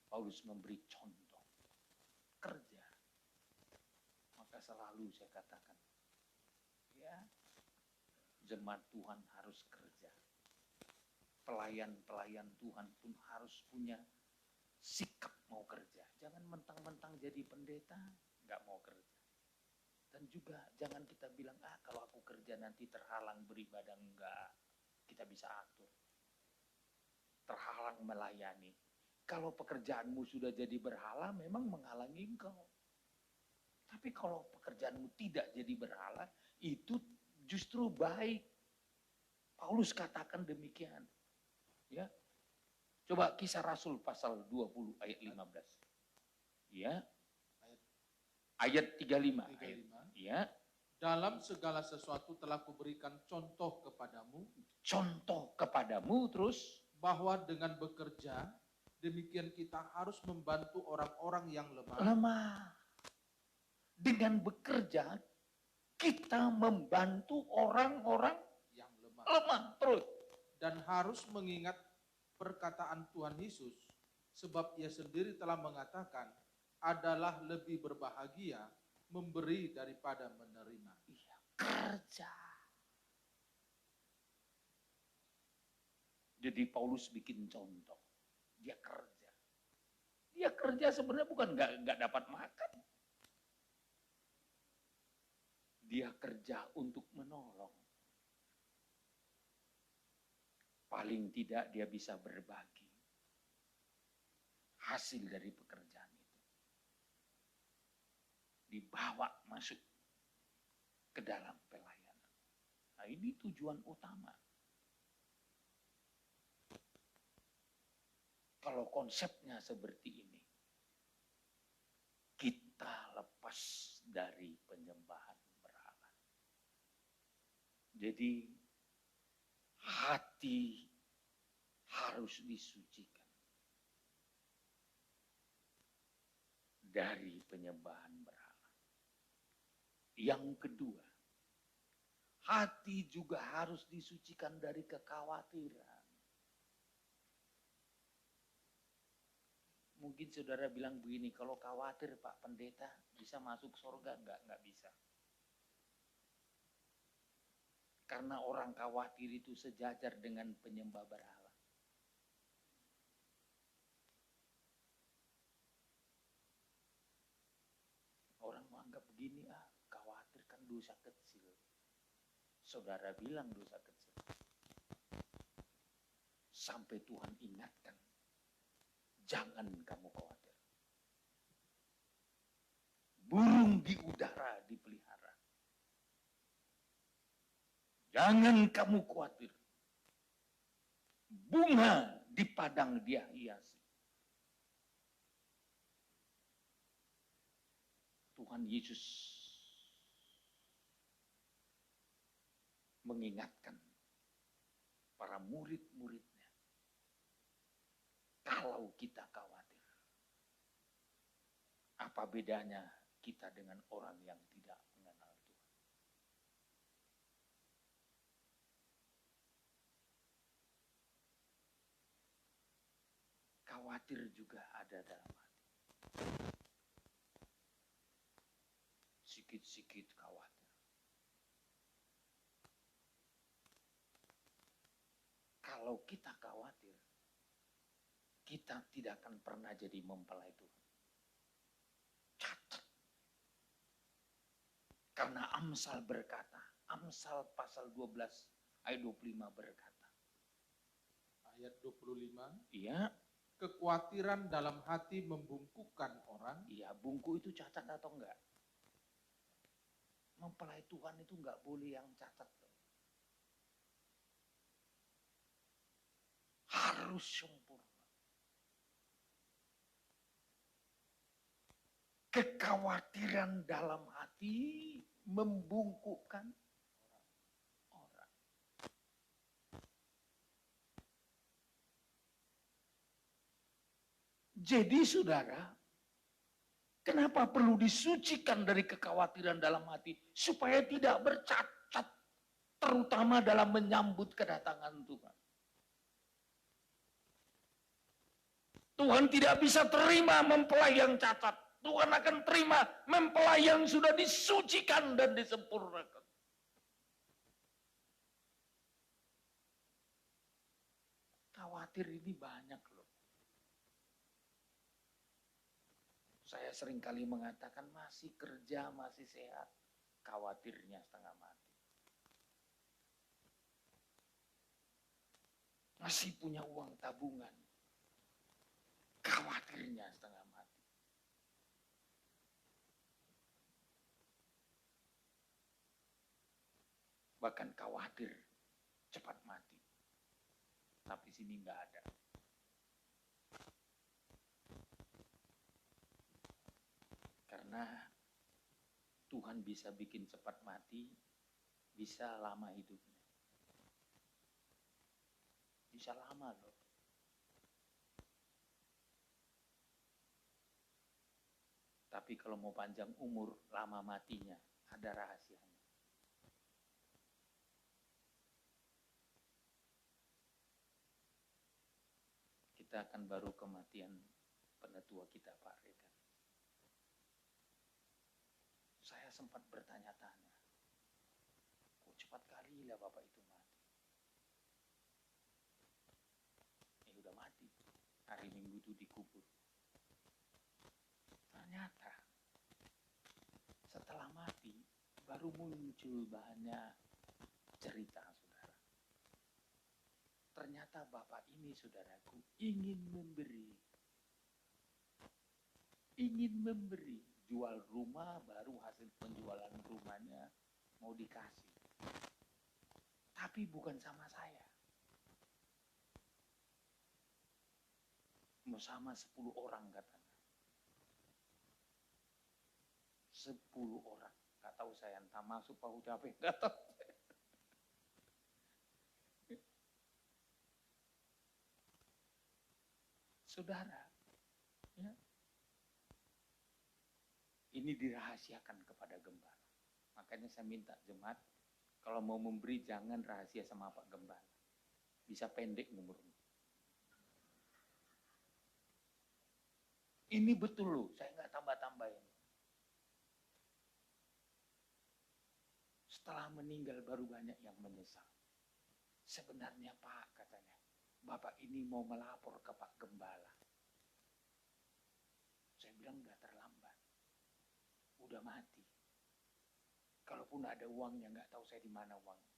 Paulus memberi contoh kerja. Maka selalu saya katakan, ya, jemaat Tuhan harus kerja. Pelayan-pelayan Tuhan pun harus punya sikap mau kerja. Jangan mentang-mentang jadi pendeta, nggak mau kerja. Dan juga jangan kita bilang, kalau aku kerja nanti terhalang beribadah. Enggak, kita bisa atur. Terhalang melayani. Kalau pekerjaanmu sudah jadi berhala, memang menghalangi engkau. Tapi kalau pekerjaanmu tidak jadi berhala, itu justru baik. Paulus katakan demikian. Ya. Coba Kisah Rasul pasal 20 ayat 15. Ya. Ayat 35. Ya. Dalam segala sesuatu telah kuberikan contoh kepadamu. Contoh kepadamu terus. Bahwa dengan bekerja, demikian kita harus membantu orang-orang yang lemah. Lemah. Dengan bekerja, kita membantu orang-orang yang lemah. Lemah terus. Dan harus mengingat perkataan Tuhan Yesus. Sebab ia sendiri telah mengatakan, adalah lebih berbahagia memberi daripada menerima. Iya, kerja. Jadi Paulus bikin contoh. Dia kerja. Dia kerja sebenarnya bukan nggak dapat makan. Dia kerja untuk menolong. Paling tidak dia bisa berbagi hasil dari pekerjaan itu. Dibawa masuk ke dalam pelayanan. Nah, ini tujuan utama. Kalau konsepnya seperti ini, kita lepas dari penyembahan berhala. Jadi hati harus disucikan dari penyembahan berhala. Yang kedua, hati juga harus disucikan dari kekhawatiran. Mungkin saudara bilang begini, kalau khawatir Pak Pendeta bisa masuk surga? Enggak bisa. Karena orang khawatir itu sejajar dengan penyembah berhala. Orang menganggap begini, khawatir kan dosa kecil. Saudara bilang dosa kecil. Sampai Tuhan ingatkan, jangan kamu khawatir. Burung di udara dipelihara. Jangan kamu khawatir. Bunga di padang dia hiasi. Tuhan Yesus mengingatkan para murid-muridnya. Kalau kita khawatir, apa bedanya kita dengan orang yang tidak mengenal Tuhan? Khawatir juga ada dalam hati. Sikit-sikit khawatir. Kalau kita khawatir, kita tidak akan pernah jadi mempelai Tuhan. Catat. Karena Amsal berkata, Amsal pasal 12 ayat 25 berkata. Ayat 25. Iya. Kekhawatiran dalam hati membungkukkan orang. Iya, bungku itu cacat atau enggak? Mempelai Tuhan itu enggak boleh yang cacat. Harus sempurna. Kekhawatiran dalam hati membungkukkan orang. Jadi saudara, kenapa perlu disucikan dari kekhawatiran dalam hati? Supaya tidak bercacat, terutama dalam menyambut kedatangan Tuhan. Tuhan tidak bisa terima mempelai yang cacat. Tuhan akan terima mempelai yang sudah disucikan dan disempurnakan. Khawatir ini banyak loh. Saya seringkali mengatakan masih kerja, masih sehat. Khawatirnya setengah mati. Masih punya uang tabungan. Khawatirnya setengah mati. Bahkan khawatir cepat mati. Tapi sini enggak ada. Karena Tuhan bisa bikin cepat mati, bisa lama hidupnya. Bisa lama loh. Tapi kalau mau panjang umur, lama matinya, ada rahasianya. Kita akan baru kematian penetua kita, Pak Rekan. Saya sempat bertanya-tanya, kok cepat kali lah Bapak itu mati? Udah mati, hari Minggu itu dikubur. Ternyata setelah mati baru muncul banyak cerita, saudara. Ternyata bapak ini, saudaraku, ingin memberi, jual rumah, baru hasil penjualan rumahnya mau dikasih. Tapi bukan sama saya. Mau sama 10 orang katanya. 10 orang. Gak tahu saya, entah masuk Pak Ucape, gak tahu. Saudara, ya, ini dirahasiakan kepada gembala. Makanya saya minta jemaat, kalau mau memberi jangan rahasia sama Pak Gembala. Bisa pendek umurnya. Ini betul loh, saya nggak tambah-tambahin. Setelah meninggal baru banyak yang menyesal. Sebenarnya Pak, katanya, Bapak ini mau melapor ke Pak Gembala. Saya bilang udah terlambat. Udah mati. Kalaupun ada uangnya, nggak tahu saya di mana uangnya.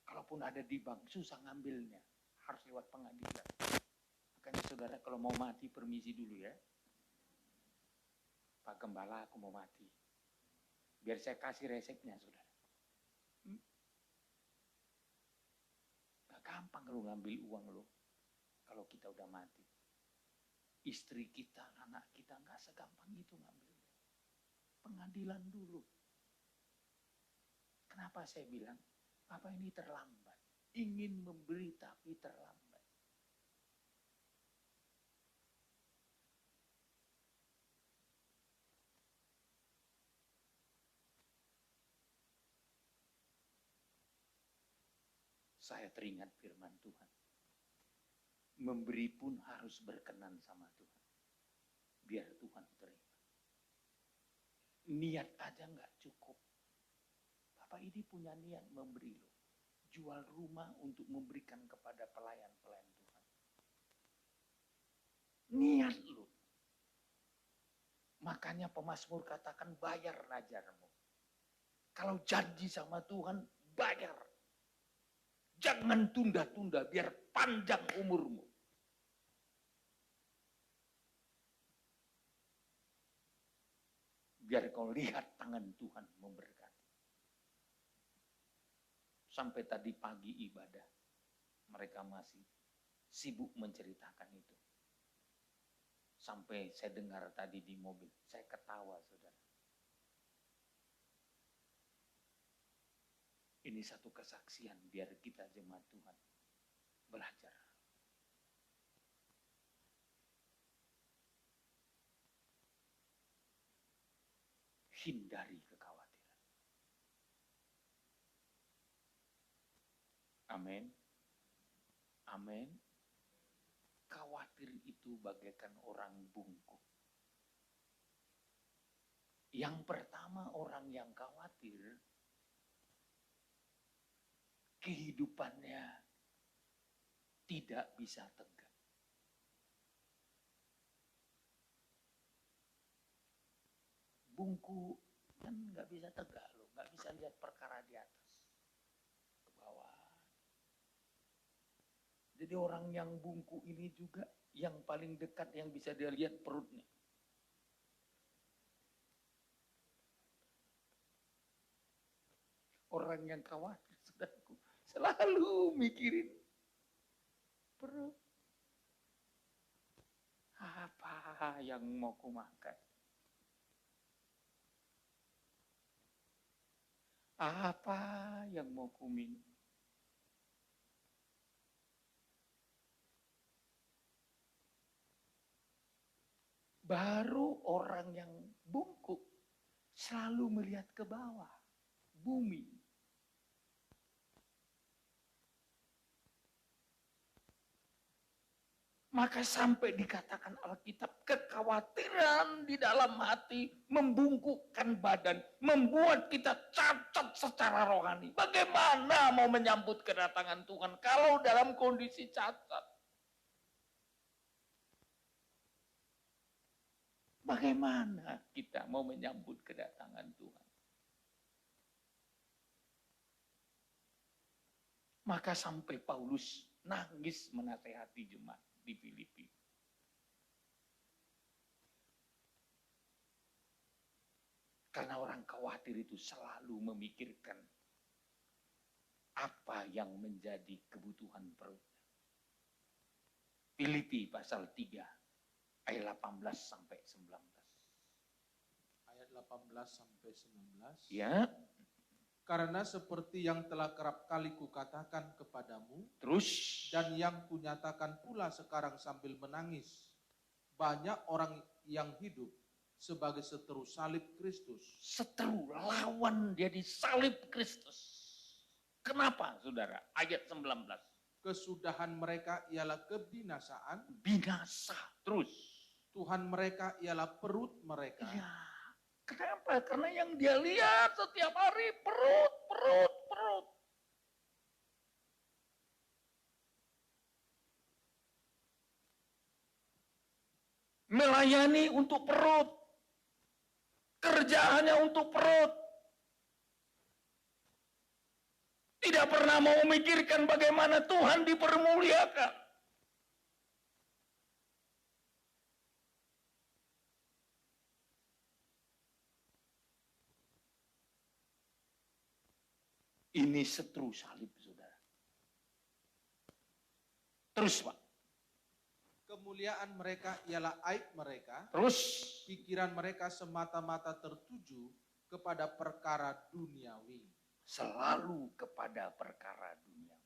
Kalaupun ada di bank, susah ngambilnya. Harus lewat pengadilan. Makanya saudara kalau mau mati, permisi dulu ya. Pak Gembala, aku mau mati. Biar saya kasih resepnya, saudara. Gak gampang kalau ngambil uang lo. Kalau kita udah mati. Istri kita, anak kita gak segampang itu ngambil. Pengadilan dulu. Kenapa saya bilang, Bapak ini terlambat. Ingin memberi tapi terlambat. Saya teringat firman Tuhan. Memberi pun harus berkenan sama Tuhan. Biar Tuhan terima. Niat aja nggak cukup. Bapak ini punya niat memberi loh. Jual rumah untuk memberikan kepada pelayan-pelayan Tuhan. Niat loh. Makanya pemazmur katakan bayar najarmu. Kalau janji sama Tuhan, bayar. Jangan tunda-tunda, biar panjang umurmu. Biar kau lihat tangan Tuhan memberkati. Sampai tadi pagi ibadah, mereka masih sibuk menceritakan itu. Sampai saya dengar tadi di mobil, saya ketawa saudara. Ini satu kesaksian biar kita jemaat Tuhan belajar. Hindari kekhawatiran. Amin. Amin. Khawatir itu bagaikan orang bungkuk. Yang pertama orang yang khawatir, kehidupannya tidak bisa tegak. Bungkuk kan nggak bisa tegak loh, nggak bisa lihat perkara di atas, ke bawah. Jadi orang yang bungkuk ini juga yang paling dekat yang bisa dia lihat perutnya. Orang yang khawatir, saudaraku, selalu mikirin perut. Apa yang mau ku makan? Apa yang mau ku minum? Baru orang yang bungkuk selalu melihat ke bawah, bumi. Maka sampai dikatakan Alkitab, kekhawatiran di dalam hati membungkukkan badan, membuat kita cacat secara rohani. Bagaimana mau menyambut kedatangan Tuhan kalau dalam kondisi cacat? Bagaimana kita mau menyambut kedatangan Tuhan? Maka sampai Paulus nangis menasehati jemaat di Filipi. Karena orang khawatir itu selalu memikirkan apa yang menjadi kebutuhan perutnya. Filipi pasal 3 ayat 18 sampai 19. Ayat 18 sampai 19. Ya. Karena seperti yang telah kerap kali kukatakan kepadamu, Terus dan yang kunyatakan pula sekarang sambil menangis, banyak orang yang hidup sebagai seteru salib Kristus. Seteru, lawan dia disalib Kristus. Kenapa saudara? Ayat 19. Kesudahan mereka ialah kebinasaan. Binasa terus. Tuhan mereka ialah perut mereka. Iya. Kenapa? Karena yang dia lihat setiap hari perut, perut, perut. Melayani untuk perut. Kerjaannya untuk perut. Tidak pernah mau memikirkan bagaimana Tuhan dipermuliakan. Ini setru salib, saudara. Terus, Pak. Kemuliaan mereka ialah aib mereka. Terus. Pikiran mereka semata-mata tertuju kepada perkara duniawi. Selalu kepada perkara dunia.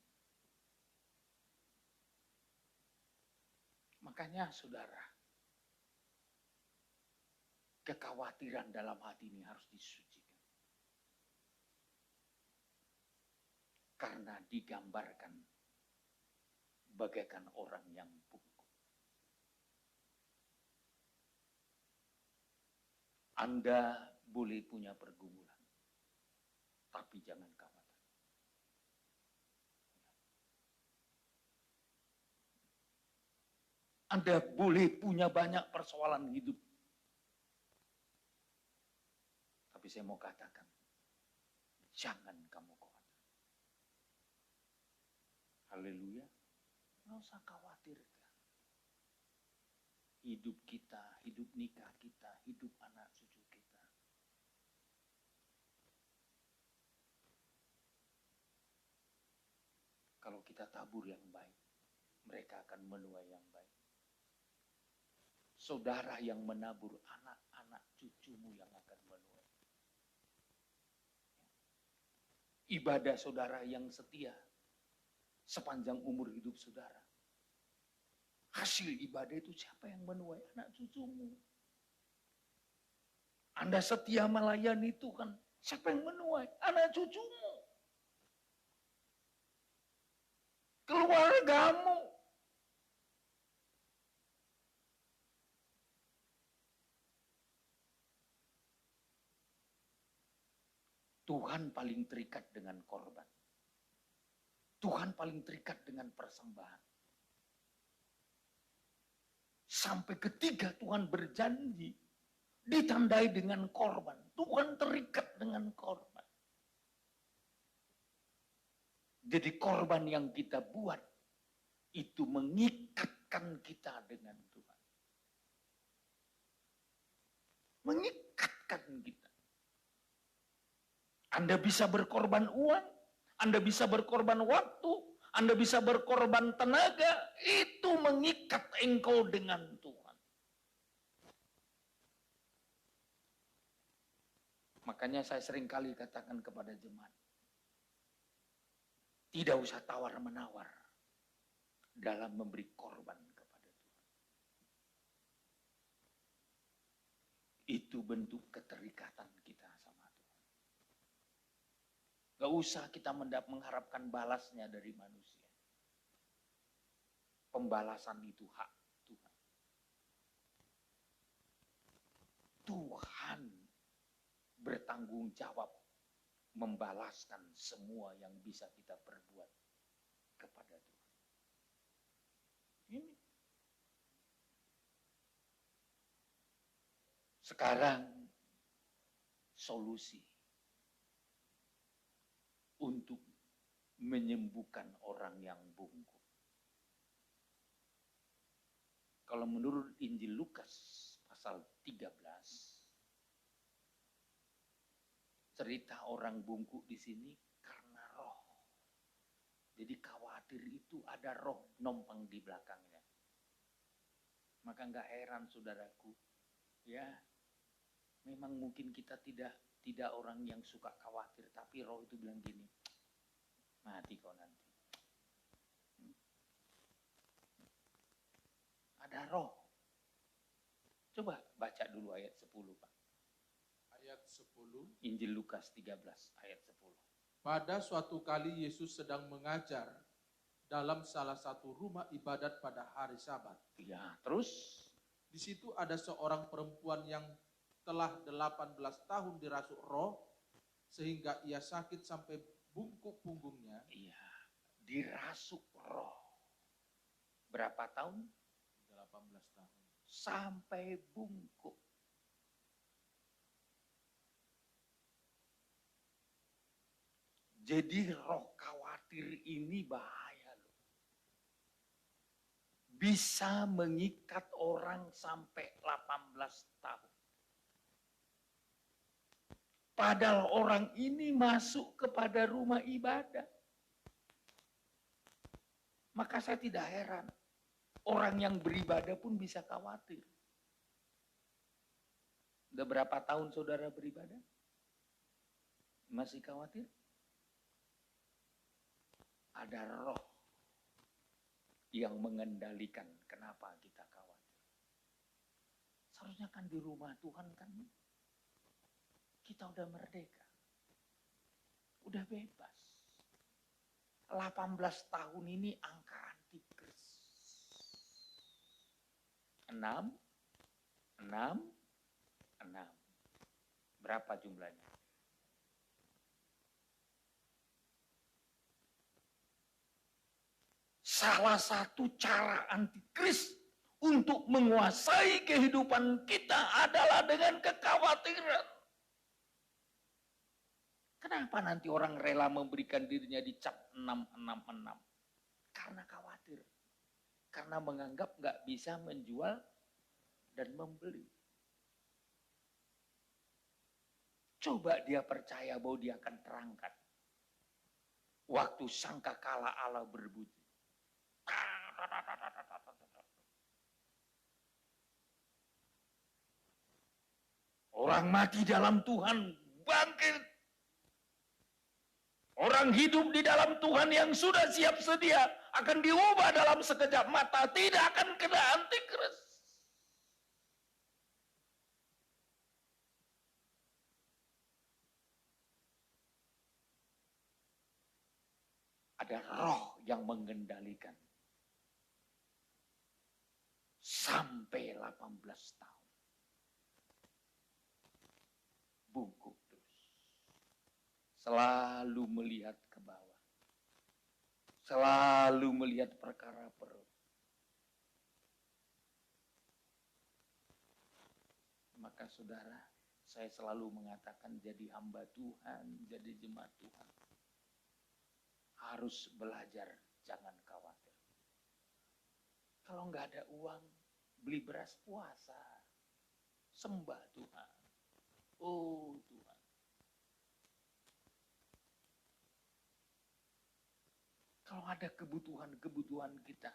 Makanya, saudara, kekhawatiran dalam hati ini harus disucikan. Karena digambarkan bagaikan orang yang bungkuk. Anda boleh punya pergumulan, tapi jangan khawatir. Anda boleh punya banyak persoalan hidup. Tapi saya mau katakan, jangan kamu khawatir. Haleluya. Nggak usah khawatirkan. Hidup kita, hidup nikah kita, hidup anak cucu kita. Kalau kita tabur yang baik, mereka akan menuai yang baik. Saudara yang menabur anak-anak cucumu yang akan menuai. Ibadah saudara yang setia sepanjang umur hidup saudara. Hasil ibadah itu siapa yang menuai? Anak cucumu. Anda setia melayani Tuhan, siapa yang menuai? Anak cucumu. Keluargamu. Tuhan paling terikat dengan korban. Tuhan paling terikat dengan persembahan. Sampai ketika Tuhan berjanji, ditandai dengan korban. Tuhan terikat dengan korban. Jadi korban yang kita buat, itu mengikatkan kita dengan Tuhan. Mengikatkan kita. Anda bisa berkorban uang, Anda bisa berkorban waktu, Anda bisa berkorban tenaga, itu mengikat engkau dengan Tuhan. Makanya saya sering kali katakan kepada jemaat, tidak usah tawar-menawar dalam memberi korban kepada Tuhan. Itu bentuk keterikatan kita sama Tuhan. Gak usah kita mengharapkan balasnya dari manusia. Pembalasan itu hak Tuhan. Tuhan bertanggung jawab membalaskan semua yang bisa kita perbuat kepada Tuhan. Ini. Sekarang solusi untuk menyembuhkan orang yang bungkuk. Kalau menurut Injil Lukas pasal 13, cerita orang bungkuk di sini karena roh. Jadi khawatir itu ada roh nompang di belakangnya. Maka nggak heran saudaraku, ya memang mungkin kita tidak orang yang suka khawatir, tapi roh itu bilang gini, mati kau nanti. Ada roh. Coba baca dulu ayat 10, Pak. Ayat 10. Injil Lukas 13 ayat 10. Pada suatu kali Yesus sedang mengajar dalam salah satu rumah ibadat pada hari Sabat. Ya, terus Di situ ada seorang perempuan yang telah 18 tahun dirasuk roh, sehingga ia sakit sampai bungkuk punggungnya. Iya, dirasuk roh. Berapa tahun? 18 tahun. Sampai bungkuk. Jadi roh khawatir ini bahaya loh. Bisa mengikat orang sampai 18 tahun. Padahal orang ini masuk kepada rumah ibadah. Maka saya tidak heran. Orang yang beribadah pun bisa khawatir. Udah berapa tahun saudara beribadah? Masih khawatir? Ada roh yang mengendalikan kenapa kita khawatir. Seharusnya kan di rumah Tuhan kan kita udah merdeka. Udah bebas. 18 tahun ini angka antikris. 6. Berapa jumlahnya? Salah satu cara antikris untuk menguasai kehidupan kita adalah dengan kekhawatiran. Kenapa nanti orang rela memberikan dirinya dicap 666? Karena khawatir. Karena menganggap nggak bisa menjual dan membeli. Coba dia percaya bahwa dia akan terangkat. Waktu sangkakala Allah berbunyi. Orang mati dalam Tuhan bangkit. Orang hidup di dalam Tuhan yang sudah siap sedia akan diubah dalam sekejap mata, tidak akan kena antikris. Ada roh yang mengendalikan sampai 18 tahun. Bungkuk terus. Selalu melihat ke bawah. Selalu melihat perkara perut. Maka saudara, saya selalu mengatakan jadi hamba Tuhan, jadi jemaat Tuhan. Harus belajar, jangan khawatir. Kalau nggak ada uang, beli beras puasa. Sembah Tuhan. Oh Tuhan. Kalau ada kebutuhan kita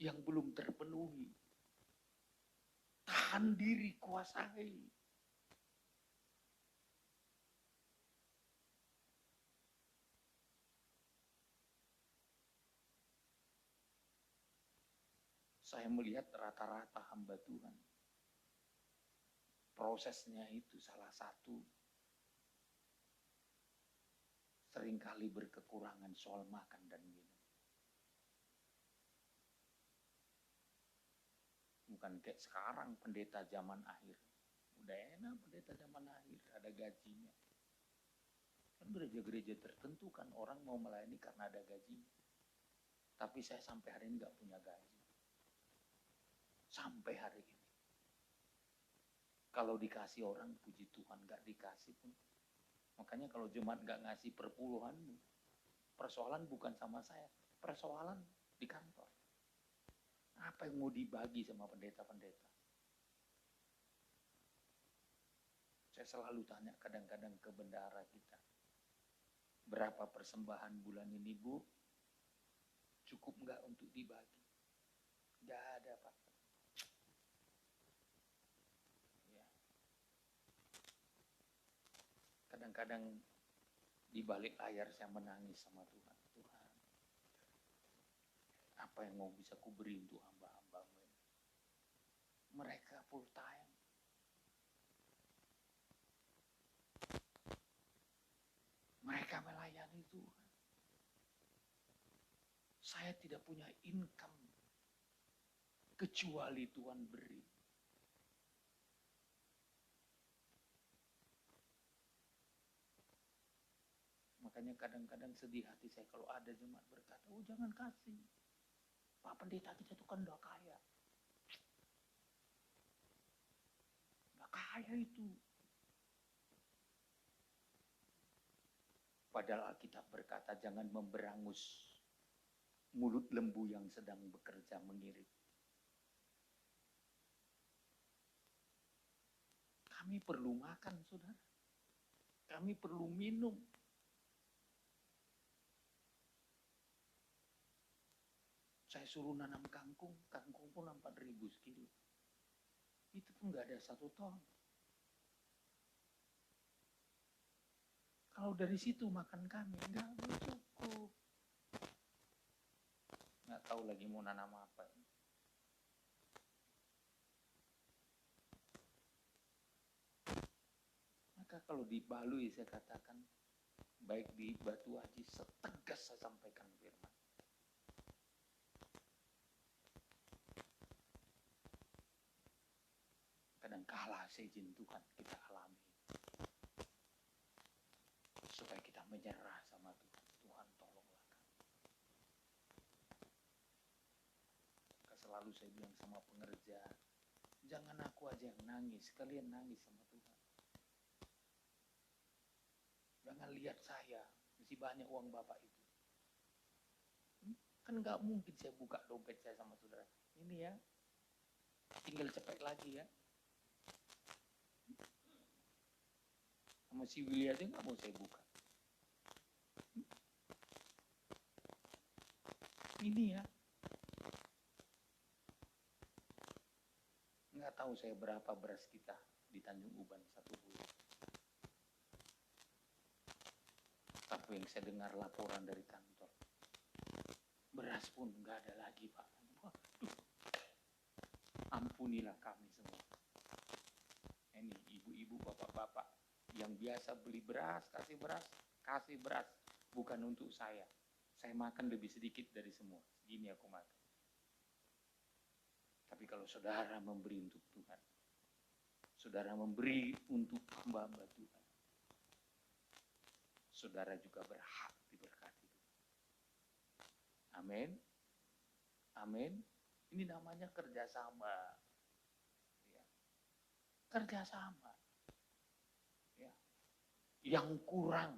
yang belum terpenuhi, tahan diri, kuasai. Saya melihat rata-rata hamba Tuhan. Prosesnya itu salah satu. Seringkali berkekurangan soal makan dan minum. Bukan kayak sekarang pendeta zaman akhir. Udah enak pendeta zaman akhir, ada gajinya. Kan gereja-gereja tertentu kan orang mau melayani karena ada gajinya. Tapi saya sampai hari ini gak punya gaji. Sampai hari ini. Kalau dikasih orang, puji Tuhan, gak dikasih pun. Makanya kalau jemaat gak ngasih perpuluhanmu, persoalan bukan sama saya, persoalan di kantor. Apa yang mau dibagi sama pendeta-pendeta? Saya selalu tanya kadang-kadang ke bendahara kita, berapa persembahan bulan ini Bu? Cukup nggak untuk dibagi? Nggak ada Pak. Ya. Kadang-kadang di balik layar saya menangis sama Tuhan. Tuhan, apa yang mau bisa kuberi untuk hamba-hambamu ini? Mereka full time. Mereka melayani Tuhan. Saya tidak punya income kecuali Tuhan beri. Makanya kadang-kadang sedih hati saya kalau ada jemaat berkata, oh jangan kasih. Pak pendeta kita itu kan udah kaya. Udah kaya itu. Padahal Alkitab berkata jangan memberangus mulut lembu yang sedang bekerja mengirit. Kami perlu makan, saudara. Kami perlu minum. Saya suruh nanam kangkung pun 4.000 sekilo. Itu pun nggak ada 1 ton. Kalau dari situ makan kami nggak cukup. Nggak tahu lagi mau nanam apa. Maka kalau di Balui saya katakan, baik di Batu Haji, setegas saya sampaikan firman. Kadang kala seizin Tuhan kita alami. Supaya kita menyerah sama Tuhan. Tuhan tolonglah kami. Maka selalu saya bilang sama pengerja, jangan aku aja yang nangis, kalian nangis sama Tuhan. Jangan lihat saya, masih banyak uang Bapak itu. Kan nggak mungkin saya buka dompet saya sama saudara. Ini ya, tinggal cepet lagi ya. Sama si Willy aja nggak mau saya buka. Ini ya. Nggak tahu saya berapa beras kita di Tanjung Uban 1 bulan. Tapi yang saya dengar laporan dari kantor, beras pun nggak ada lagi Pak. Waduh. Ampunilah kami semua. Ini ibu-ibu, bapak-bapak yang biasa beli beras, kasih beras. Bukan untuk saya. Saya makan lebih sedikit dari semua. Segini aku makan. Tapi kalau saudara memberi untuk Tuhan, saudara memberi untuk hamba-hamba Tuhan, saudara juga berhak diberkati. Amin. Amin. Ini namanya kerjasama. Ya. Kerjasama. Ya. Yang kurang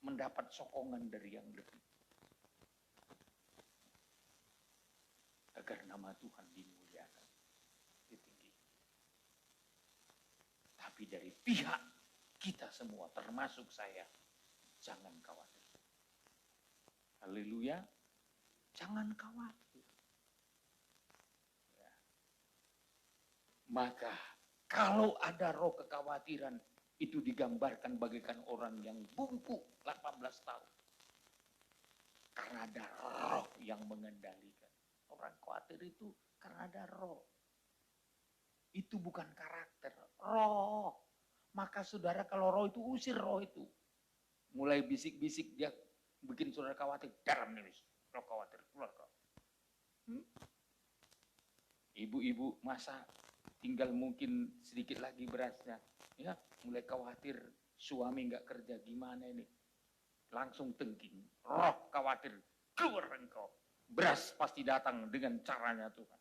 mendapat sokongan dari yang lebih. Agar nama Tuhan dimuliakan, ditinggikan. Tapi dari pihak kita semua, termasuk saya, jangan khawatir. Haleluya. Jangan khawatir. Ya. Maka kalau ada roh kekhawatiran, itu digambarkan bagaikan orang yang bungkuk 18 tahun. Karena ada roh yang mengendalikan. Orang khawatir itu karena ada roh. Itu bukan karakter, roh. Maka saudara kalau roh itu, usir roh itu. Mulai bisik-bisik dia bikin saudara khawatir. Dalam nih, roh khawatir, keluar kau. Ibu-ibu masa tinggal mungkin sedikit lagi berasnya. Ya, mulai khawatir suami nggak kerja, gimana ini. Langsung tengking, roh khawatir, keluar engkau. Beras pasti datang dengan caranya Tuhan.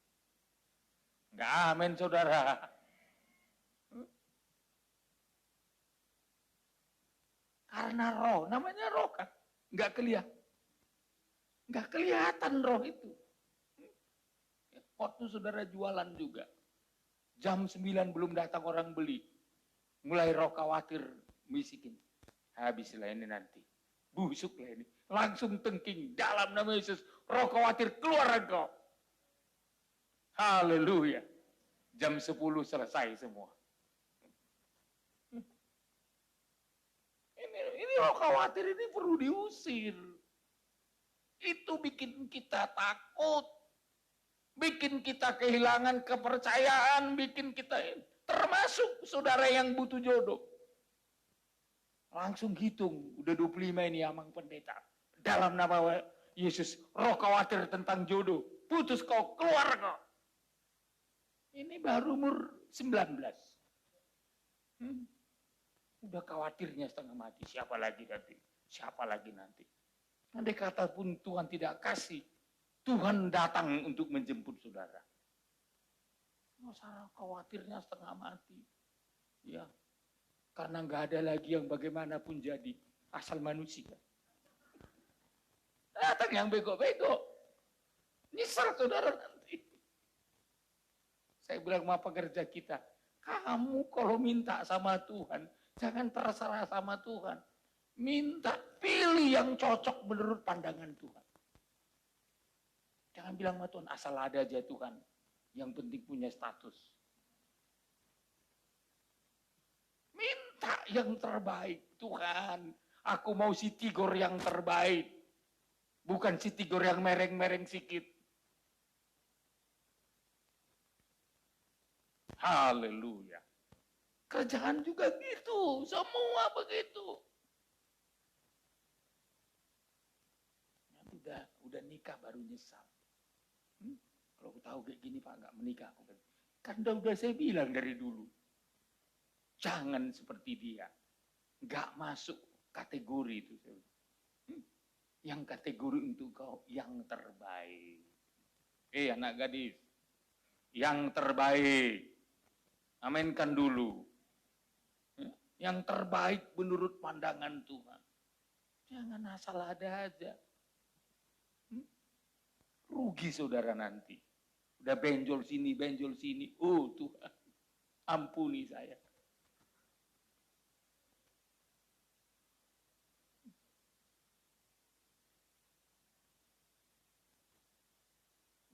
Enggak, amin saudara. Karena roh, namanya roh kan. Enggak kelihatan. Enggak kelihatan roh itu. Waktu saudara jualan juga. Jam 9 belum datang orang beli. Mulai roh khawatir, bisikin. Habislah ini nanti. Busuklah ini. Langsung tengking dalam nama Yesus. Roh khawatir keluar engkau. Haleluya. Jam 10 selesai semua. Ini roh khawatir ini perlu diusir. Itu bikin kita takut. Bikin kita kehilangan kepercayaan. Bikin kita, termasuk saudara yang butuh jodoh. Langsung hitung, udah 25 ini amang pendeta. Dalam nama Yesus, roh khawatir tentang jodoh. Putus kau, keluar kau. Ini baru umur 19. Udah khawatirnya setengah mati, siapa lagi nanti? siapa lagi nanti? Andai kata pun Tuhan tidak kasih, Tuhan datang untuk menjemput saudara. Nggak usah khawatirnya setengah mati. Ya, karena nggak ada lagi yang bagaimanapun jadi, asal manusia. Datang yang bego-bego. Nyesal saudara nanti. Saya bilang sama pekerja kita, kamu kalau minta sama Tuhan, jangan terserah sama Tuhan. Minta, pilih yang cocok menurut pandangan Tuhan. Jangan bilang sama Tuhan, asal ada aja Tuhan. Yang penting punya status. Minta yang terbaik, Tuhan. Aku mau si Tigor yang terbaik. Bukan si Tigor yang mereng-mereng sikit. Haleluya. Kerjaan juga gitu, semua begitu. Udah nikah baru nyesal. Kalau aku tahu kayak gini Pak nggak menikah, kan udah saya bilang dari dulu. Jangan seperti dia, nggak masuk kategori itu. Yang kategori untuk kau yang terbaik. Anak gadis, yang terbaik. Aminkan dulu. Yang terbaik menurut pandangan Tuhan. Jangan asal ada aja. Rugi saudara nanti. Udah benjol sini. Oh Tuhan, ampuni saya.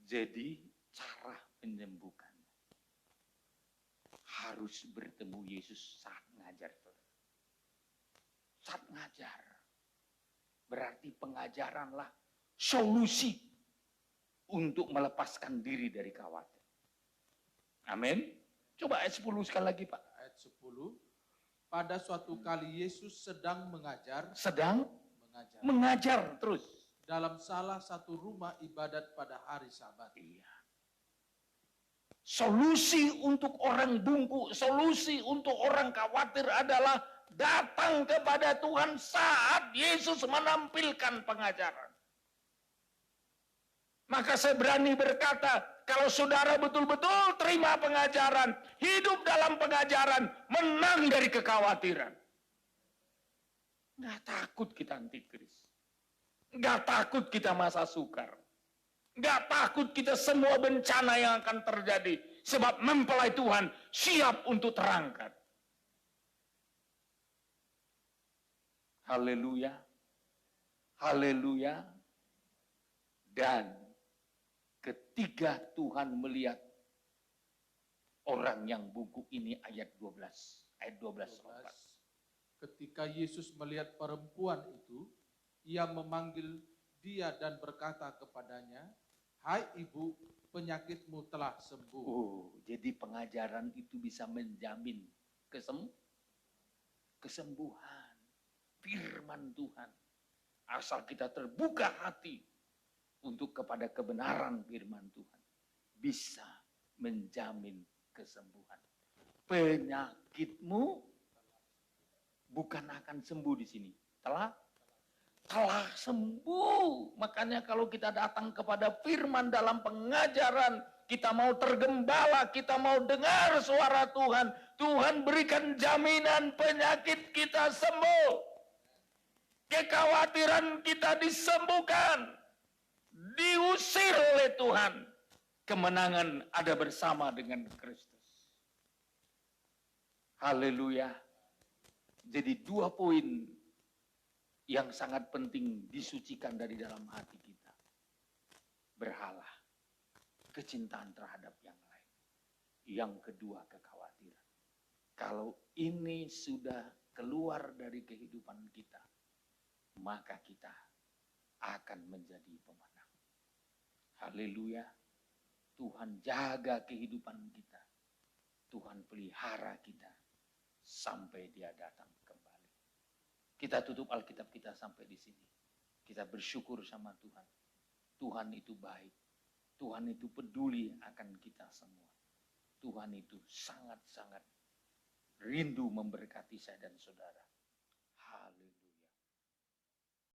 Jadi cara menyembuhkan harus bertemu Yesus saat ngajar. Saat ngajar. Berarti pengajaranlah solusi untuk melepaskan diri dari khawatir. Amin. Coba ayat 10 sekali lagi Pak. Ayat 10. Pada suatu kali Yesus sedang mengajar. Mengajar terus. Dalam salah satu rumah ibadat pada hari Sabat. Iya. Solusi untuk orang bungkuk, solusi untuk orang khawatir adalah datang kepada Tuhan saat Yesus menampilkan pengajaran. Maka saya berani berkata, kalau saudara betul-betul terima pengajaran, hidup dalam pengajaran, menang dari kekhawatiran. Nggak takut kita antikris. Nggak takut kita masa sukar. Nggak takut kita semua bencana yang akan terjadi. Sebab mempelai Tuhan siap untuk terangkat. Haleluya. Haleluya. Dan ketika Tuhan melihat orang yang bungkuk ini ayat 12. Ayat 12. Ketika Yesus melihat perempuan itu, Ia memanggil dia dan berkata kepadanya, "Hai ibu, penyakitmu telah sembuh." Oh, jadi pengajaran itu bisa menjamin kesembuhan. Firman Tuhan. Asal kita terbuka hati untuk kepada kebenaran firman Tuhan. Bisa menjamin kesembuhan. Penyakitmu bukan akan sembuh di sini. Telah sembuh. Makanya kalau kita datang kepada firman dalam pengajaran, kita mau tergembala, kita mau dengar suara Tuhan, Tuhan berikan jaminan penyakit kita sembuh. Kekhawatiran kita disembuhkan. Diusir oleh Tuhan. Kemenangan ada bersama dengan Kristus. Haleluya. Jadi 2 poin yang sangat penting disucikan dari dalam hati kita. Berhala, kecintaan terhadap yang lain. Yang kedua, kekhawatiran. Kalau ini sudah keluar dari kehidupan kita, maka kita akan menjadi pemenang. Haleluya. Tuhan jaga kehidupan kita. Tuhan pelihara kita sampai Dia datang kembali. Kita tutup Alkitab kita sampai di sini. Kita bersyukur sama Tuhan. Tuhan itu baik. Tuhan itu peduli akan kita semua. Tuhan itu sangat-sangat rindu memberkati saya dan saudara.